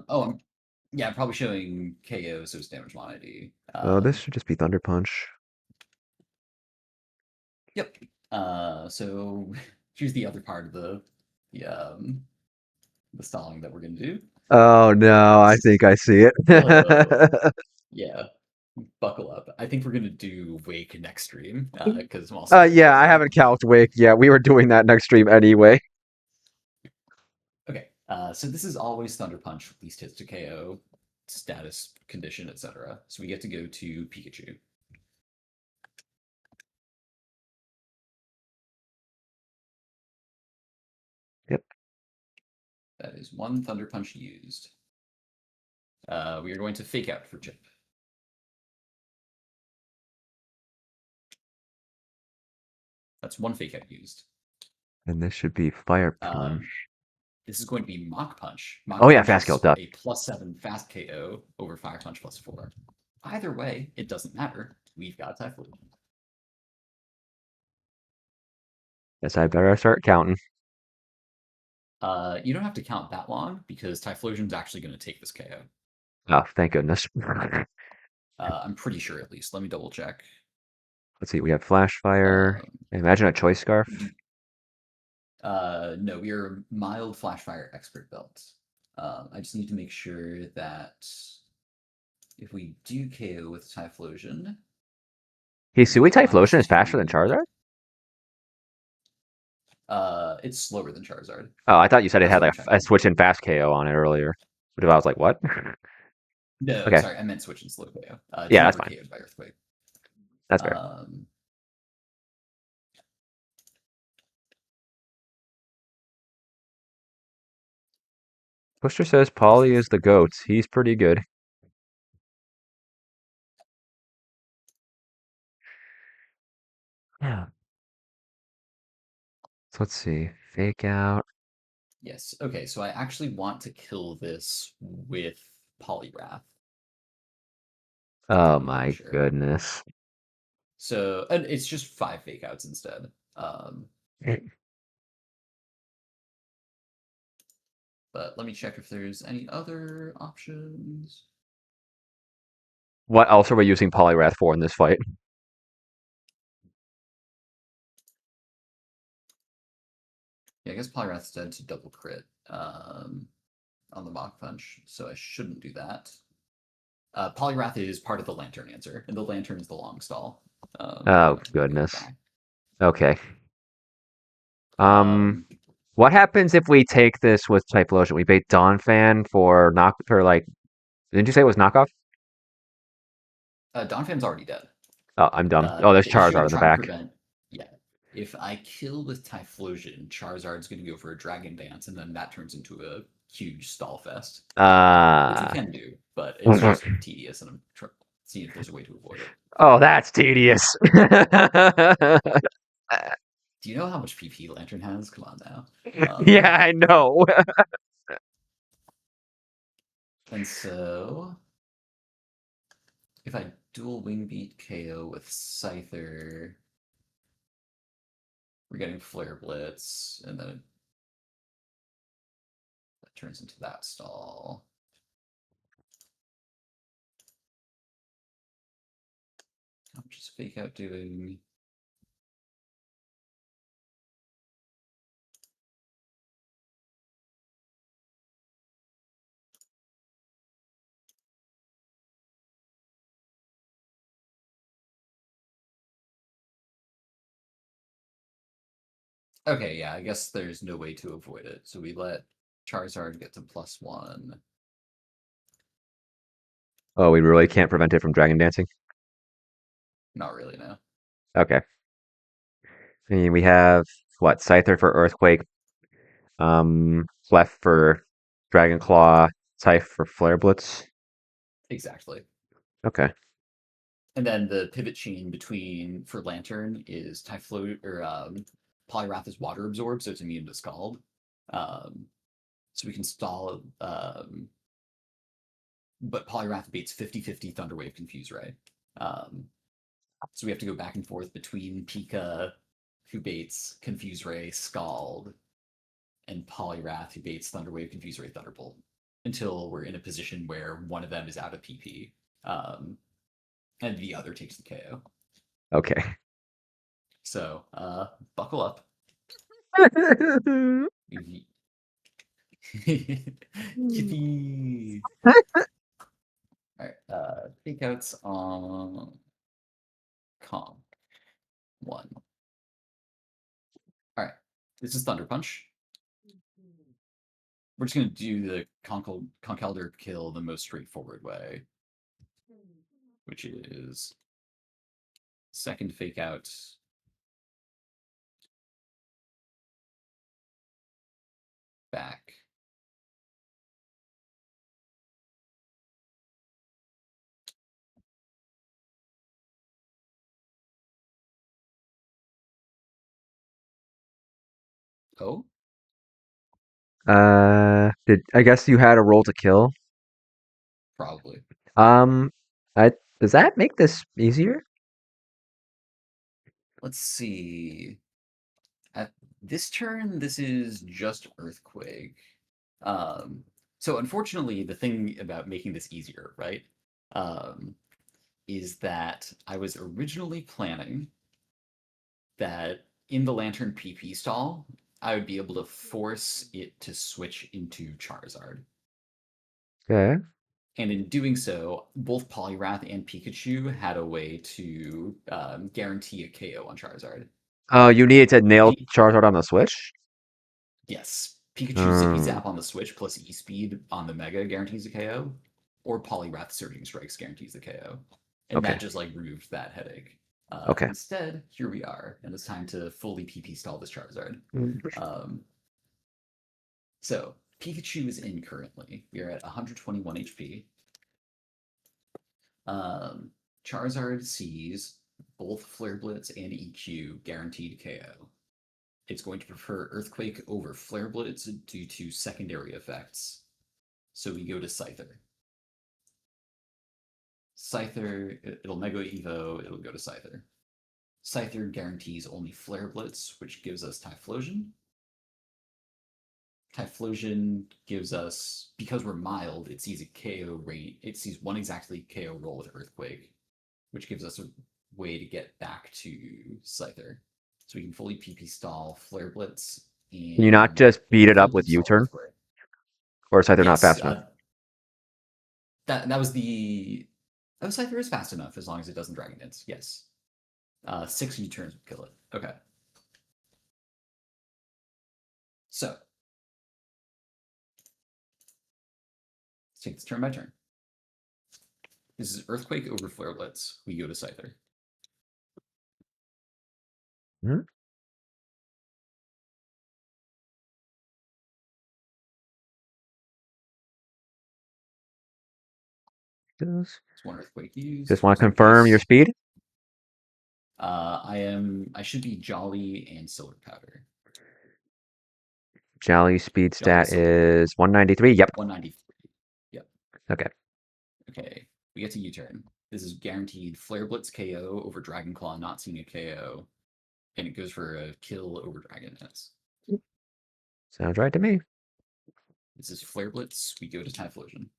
B: Yeah, I'm probably showing KO, so it's damage mod ID.
A: Oh, this should just be Thunder Punch.
B: Yep. So here's the other part of the stalling that we're gonna do.
A: Oh no, I think I see it.
B: Oh, yeah. Buckle up. I think we're gonna do Wake next stream because I'm also gonna
A: Yeah,
B: get
A: I
B: there.
A: haven't calced Wake yet. We were doing that next stream anyway.
B: Okay. So this is always Thunder Punch, least hits to KO, status, condition, etc. So we get to go to Pikachu.
A: Yep.
B: That is one Thunder Punch used. We are going to Fake Out for Chip. That's one Fake Out used.
A: And this should be Fire
B: Um,
A: Punch.
B: This is going to be Mach Punch.
A: Oh
B: Mach
A: yeah,
B: Punch
A: Fast Kill,
B: is
A: duh.
B: a +7 fast KO over Fire Punch +4. Either way, it doesn't matter. We've got Typhoon.
A: Guess I better start counting.
B: You don't have to count that long because Typhlosion's actually going to take this KO.
A: Oh, thank goodness.
B: I'm pretty sure at least. Let me double check.
A: Let's see, we have Flash Fire.
B: Um,
A: Imagine a Choice Scarf.
B: no, we are mild Flashfire expert belt. I just need to make sure that if we do KO with Typhlosion,
A: Hisui
B: it allows
A: Typhlosion is faster than
B: to.
A: Charizard?
B: It's slower than Charizard.
A: Oh, I thought you said it
B: That's
A: had
B: what I'm
A: like a
B: checking.
A: switch in Fast KO on it earlier. But I was like, what?
B: No,
A: Okay.
B: sorry, I meant switch and slow KO. It's
A: Yeah, that's
B: never
A: fine.
B: KO'd by Earthquake.
A: That's fair.
B: Um,
A: Twister says Polly is the GOAT. He's pretty good. Yeah. So let's see. Fake Out.
B: yes. Okay, so I actually want to kill this with Poliwrath.
A: Oh
B: Let me make
A: my
B: sure.
A: goodness.
B: So, and it's just 5 fake outs instead. But let me check if there's any other options.
A: What else are we using Poliwrath for in this fight?
B: Yeah, I guess Poliwrath's dead to double crit on the Mach Punch, so I shouldn't do that. Poliwrath is part of the Lantern answer, and the Lantern is the long stall.
A: Oh
B: Let me go
A: goodness.
B: back.
A: Okay. Um,
B: Um,
A: what happens if we take this with Typhlosion? We bait Donphan for knock for like. Didn't you say it was knockoff?
B: Donphan's already dead.
A: Oh, I'm dumb. Oh, there's
B: The issue
A: Charizard
B: I'm
A: in the
B: trying to
A: back.
B: prevent, yeah, if I kill with Typhlosion, Charizard's going to go for a Dragon Dance, and then that turns into a huge stall fest, which we
A: Ah.
B: can do, but it's just tedious, and I'm seeing if there's a way to avoid it.
A: Oh, that's tedious.
B: Do you know how much PP Lantern has? Come on now.
A: Yeah, I know.
B: And so, if I dual Wing Beat KO with Scyther, we're getting Flare Blitz, and then that turns into that stall. How much is Fake Out doing? Okay, yeah, I guess there's no way to avoid it. So we let Charizard get to +1.
A: Oh, we really can't prevent it from Dragon Dancing?
B: Not really, no.
A: Okay. I mean, we have, what, Scyther for Earthquake, Clef for Dragon Claw, Scythe for Flare Blitz.
B: Exactly.
A: Okay.
B: And then the pivot chain between for Lantern is Typhlo or Poliwrath is Water Absorb, so it's immune to Scald. So we can stall but Poliwrath baits 50-50 Thunderwave Confuse Ray. So we have to go back and forth between Pika, who baits Confuse Ray, Scald, and Poliwrath, who baits Thunderwave, Confuse Ray, Thunderbolt, until we're in a position where one of them is out of PP, and the other takes the KO.
A: Okay.
B: So, buckle up. Yippee! Alright, takeouts on Kong. One. Alright, this is Thunder Punch. We're just gonna do the Conkeldurr kill the most straightforward way, which is second fake out, back. Oh,
A: Did I guess you had a roll to kill?
B: probably.
A: Um, I does that make this easier?
B: Let's see. At this turn, this is just Earthquake. Um, so unfortunately, the thing about making this easier, right, um, is that I was originally planning that in the Lantern PP stall, I would be able to force it to switch into Charizard.
A: Okay.
B: And in doing so, both Poliwrath and Pikachu had a way to guarantee a KO on Charizard.
A: Oh, you needed to nail
B: P-
A: Charizard on the Switch?
B: yes, Pikachu Zippy
A: Um,
B: Zap on the Switch plus E-Speed on the Mega guarantees a KO, or Poliwrath Surging Strikes guarantees the KO. And
A: okay.
B: that just like removed that headache.
A: Okay.
B: Instead, here we are, and it's time to fully PP stall this Charizard. Um, so Pikachu is in currently. We are at 121 HP. Um, Charizard sees both Flare Blitz and EQ guaranteed KO. It's going to prefer Earthquake over Flare Blitz due to secondary effects. So we go to Scyther. Scyther, it'll Mega Evo, it'll go to Scyther. Scyther guarantees only Flare Blitz, which gives us Typhlosion. Typhlosion gives us, because we're mild, it sees a KO rate. It sees one exactly KO roll with Earthquake, which gives us a way to get back to Scyther. So we can fully PP stall Flare Blitz
A: Can you not
B: and
A: just beat it
B: fully
A: up with
B: PP stall
A: U-turn?
B: Earthquake.
A: Or is either not
B: Yes,
A: fast enough?
B: that was the. Oh, Scyther is fast enough as long as it doesn't Dragon Dance. Yes. 6 U-turns would kill it. Okay. So, let's take this turn by turn. This is Earthquake over Flare Blitz. We go to Scyther.
A: Hmm? Does
B: It's one Earthquake used.
A: just want
B: There's
A: to
B: no
A: confirm your
B: base.
A: speed?
B: I should be Jolly and Silver Powder.
A: Jolly speed
B: Jolly
A: stat
B: Silver Powder.
A: is 193. Yep.
B: 193. Yep.
A: Okay.
B: Okay. We get to U-turn. This is guaranteed Flare Blitz KO over Dragon Claw, not seeing a KO. And it goes for a kill over Dragon Dance.
A: Sounds right to me.
B: This is Flare Blitz. We go to Typhlosion.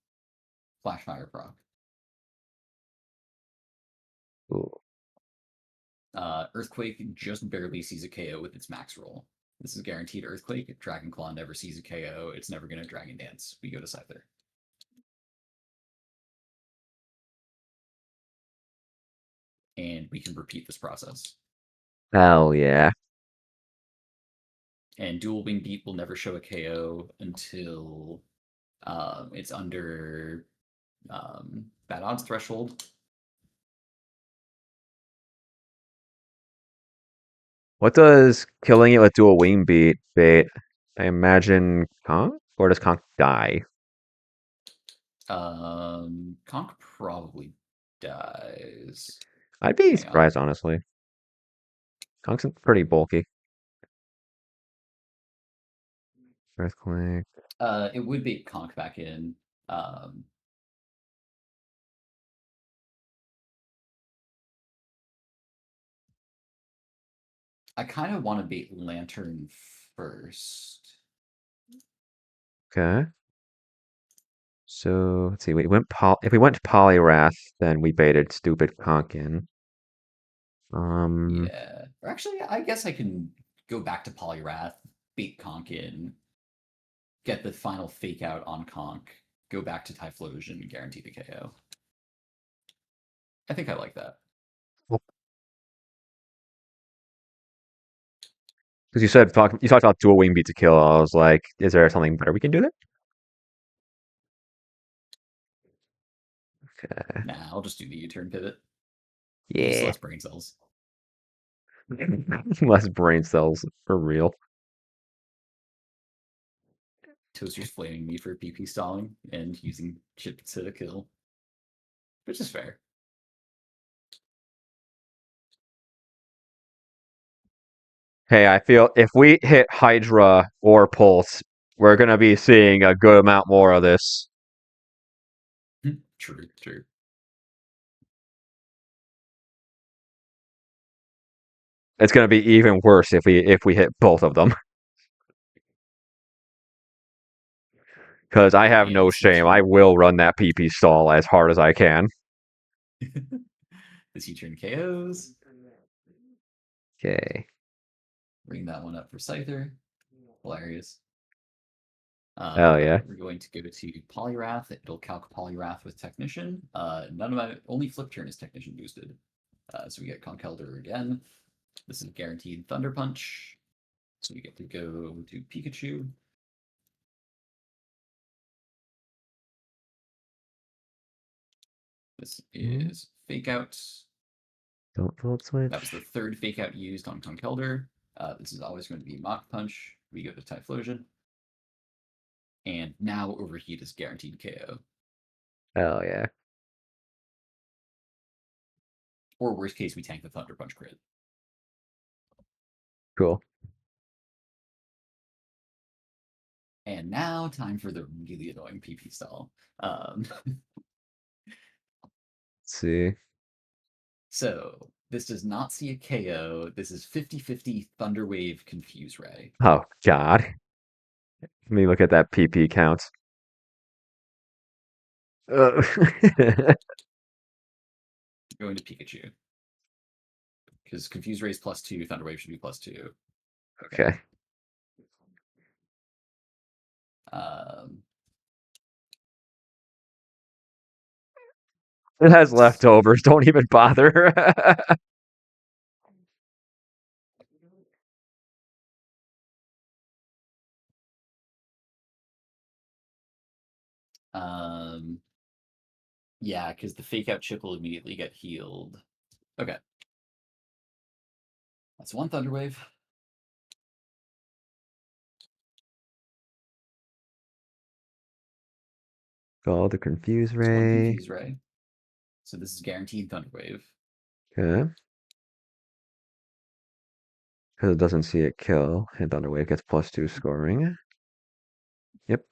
B: Flash Fire proc.
A: Ooh.
B: Earthquake just barely sees a KO with its max roll. This is guaranteed Earthquake. Dragon Claw never sees a KO. It's never going to Dragon Dance. We go to Scyther. And we can repeat this process.
A: Hell yeah.
B: And Dual Wing Beat will never show a KO until it's under bad odds threshold.
A: What does killing it with dual wing beat bait? I imagine Conk? Or does Conk die?
B: Conk probably dies.
A: I'd be
B: Hang on.
A: surprised, honestly. Conk's pretty bulky. Earthquake.
B: It would bait Conk back in. Um, I kind of want to bait Lantern first.
A: Okay. So let's see. We went if we went to Poliwrath, then we baited stupid Conk in.
B: Yeah. Or actually, I guess I can go back to Polyrath, bait Conkin, get the final fake out on Conk, go back to Typhlosion, guarantee the KO. I think I like that.
A: Because you talked about dual wing beat to kill. I was like, is there something better we can do there? Okay.
B: Nah, I'll just do the U-turn pivot. Use
A: Yeah.
B: less brain cells.
A: Less brain cells for real.
B: Toaster's flaming me for PP stalling and using chip to kill, which is fair.
A: Hey, I feel if we hit Hydra or Pulse, we're gonna be seeing a good amount more of this.
B: True, true.
A: It's gonna be even worse if we hit both of them. Because I have
B: And
A: no
B: this
A: shame.
B: U-turn.
A: I will run that PP stall as hard as I can.
B: This U-turn KOs.
A: Okay.
B: Bring that one up for Scyther. Hilarious.
A: Hell yeah.
B: We're going to go to Polyrath. It'll calc Polyrath with Technician. None of my only flip turn is Technician boosted. So we get Conkeldurr again. This is guaranteed Thunder Punch. So we get to go to Pikachu. This is Fake Out.
A: Don't full switch.
B: That was the third Fake Out used on Conkeldurr. This is always going to be Mach Punch. We go to Typhlosion. And now Overheat is guaranteed KO.
A: Hell yeah.
B: Or worst case, we tank the Thunder Punch crit.
A: Cool.
B: And now, time for the really annoying PP stall.
A: Let's see.
B: So, this does not see a KO. This is 50-50 Thunder Wave Confuse Ray.
A: Oh god. Let me look at that PP count.
B: Going to Pikachu. Because Confuse Ray is +2, Thunder Wave should be +2.
A: Okay. It has leftovers. Don't even bother.
B: Yeah, because the Fake Out chip will immediately get healed. Okay. That's one Thunder Wave.
A: Call the Confuse
B: It's one
A: Ray.
B: Confuse Ray. So this is guaranteed Thunder Wave.
A: Okay. Because it doesn't see it kill. And Thunderwave gets +2 scoring. Yep.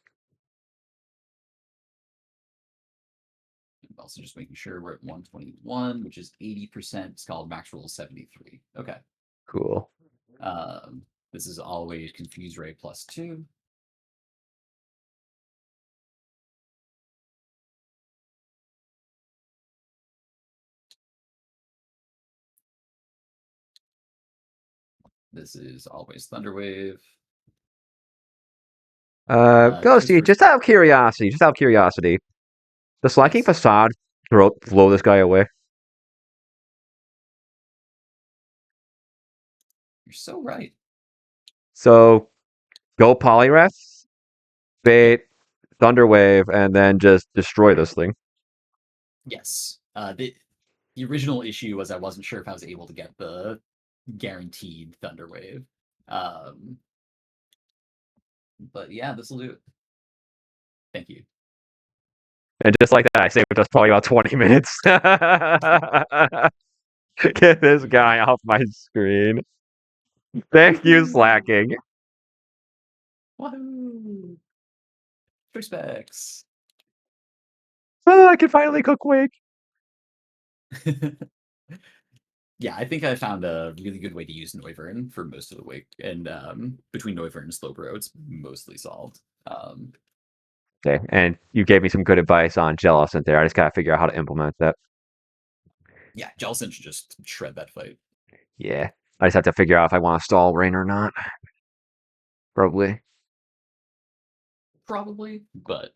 B: I'm also just making sure we're at 121, which is 80%. Scald max roll 73. Okay.
A: Cool.
B: This is always Confuse Ray +2. This is always Thunder Wave.
A: Ghosty, just out of curiosity, does Slacking
B: Yes.
A: Facade blow this guy away?
B: You're so right.
A: So, go Poliwrath,
B: Yep.
A: bait, Thunderwave, and then just destroy this thing.
B: Yes. The original issue was I wasn't sure if I was able to get the guaranteed Thunder Wave. But yeah, this will do it. Thank you.
A: And just like that, I saved us probably about 20 minutes. Get this guy off my screen. Thank you, Slacking.
B: Woohoo! Choice specs.
A: Oh, I can finally cook Quake.
B: Yeah, I think I found a really good way to use Noivern for most of the week. And between Noivern and Slowbro, it's mostly solved.
A: Okay, and you gave me some good advice on Jellicent there. I just gotta figure out how to implement that.
B: Yeah, Jellicent should just shred that fight.
A: Yeah. I just have to figure out if I want to stall rain or not. Probably.
B: Probably, but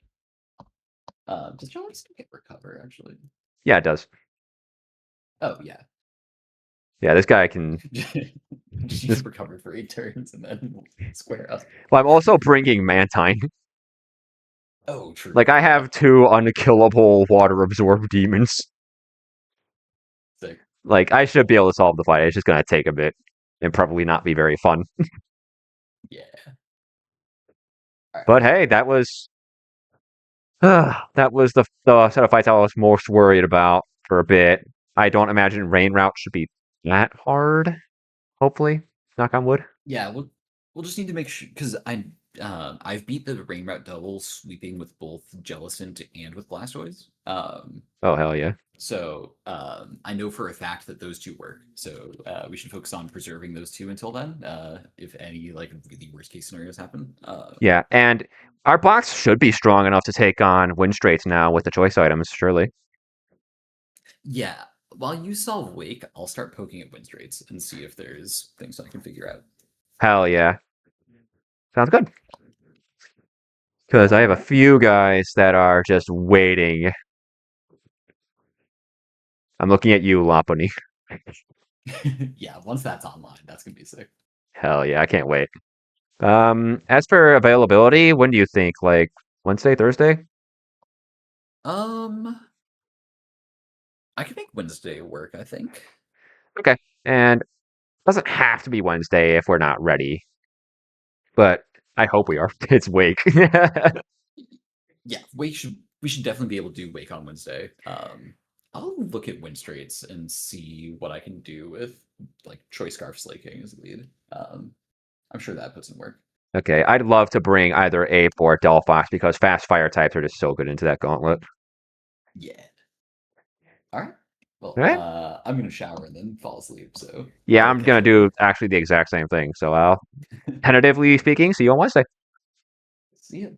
B: does Jonas get recover actually?
A: Yeah, it does.
B: Oh yeah,
A: Yeah, this guy can.
B: just use
A: This.
B: recover for 8 turns and then we'll square up.
A: Well, I'm also bringing Mantine.
B: Oh, true.
A: Like I
B: Yeah,
A: have two unkillable water absorb demons.
B: sick.
A: Like I should be able to solve the fight. It's just gonna take a bit and probably not be very fun.
B: Yeah. All right.
A: But hey, that was the set of fights I was most worried about for a bit. I don't imagine rain route should be that hard. Hopefully, knock on wood.
B: Yeah, we'll just need to make sure because I've beat the rain route double sweeping with both Jellicent and with Blastoise.
A: Oh hell yeah.
B: I know for a fact that those two work. So we should focus on preserving those two until then. If any like really worst case scenarios happen.
A: Yeah, and our box should be strong enough to take on win straits now with the choice items, surely.
B: Yeah. While you solve Wake, I'll start poking at win rates and see if there's things I can figure out.
A: Hell yeah. Sounds good. Because I
B: All
A: have a
B: right.
A: few guys that are just waiting. I'm looking at you, Lopunny.
B: Yeah, once that's online, that's gonna be sick.
A: Hell yeah, I can't wait. As for availability, when do you think? Like Wednesday, Thursday?
B: Um, I can make Wednesday work, I think.
A: Okay. And it doesn't have to be Wednesday if we're not ready, but I hope we are. It's Wake.
B: Yeah, we should definitely be able to do Wake on Wednesday. I'll look at win straits and see what I can do with like Choice Scarf Slaking as lead. I'm sure that puts in work.
A: Okay, I'd love to bring either Ape or Delphox because fast fire types are just so good into that gauntlet.
B: Yeah. All right.
A: All
B: Well,
A: right.
B: I'm gonna shower and then fall asleep, so
A: Yeah,
B: I'll
A: I'm
B: catch
A: gonna
B: you later.
A: do actually the exact same thing. So I'll tentatively speaking, see you on Wednesday.
B: See ya.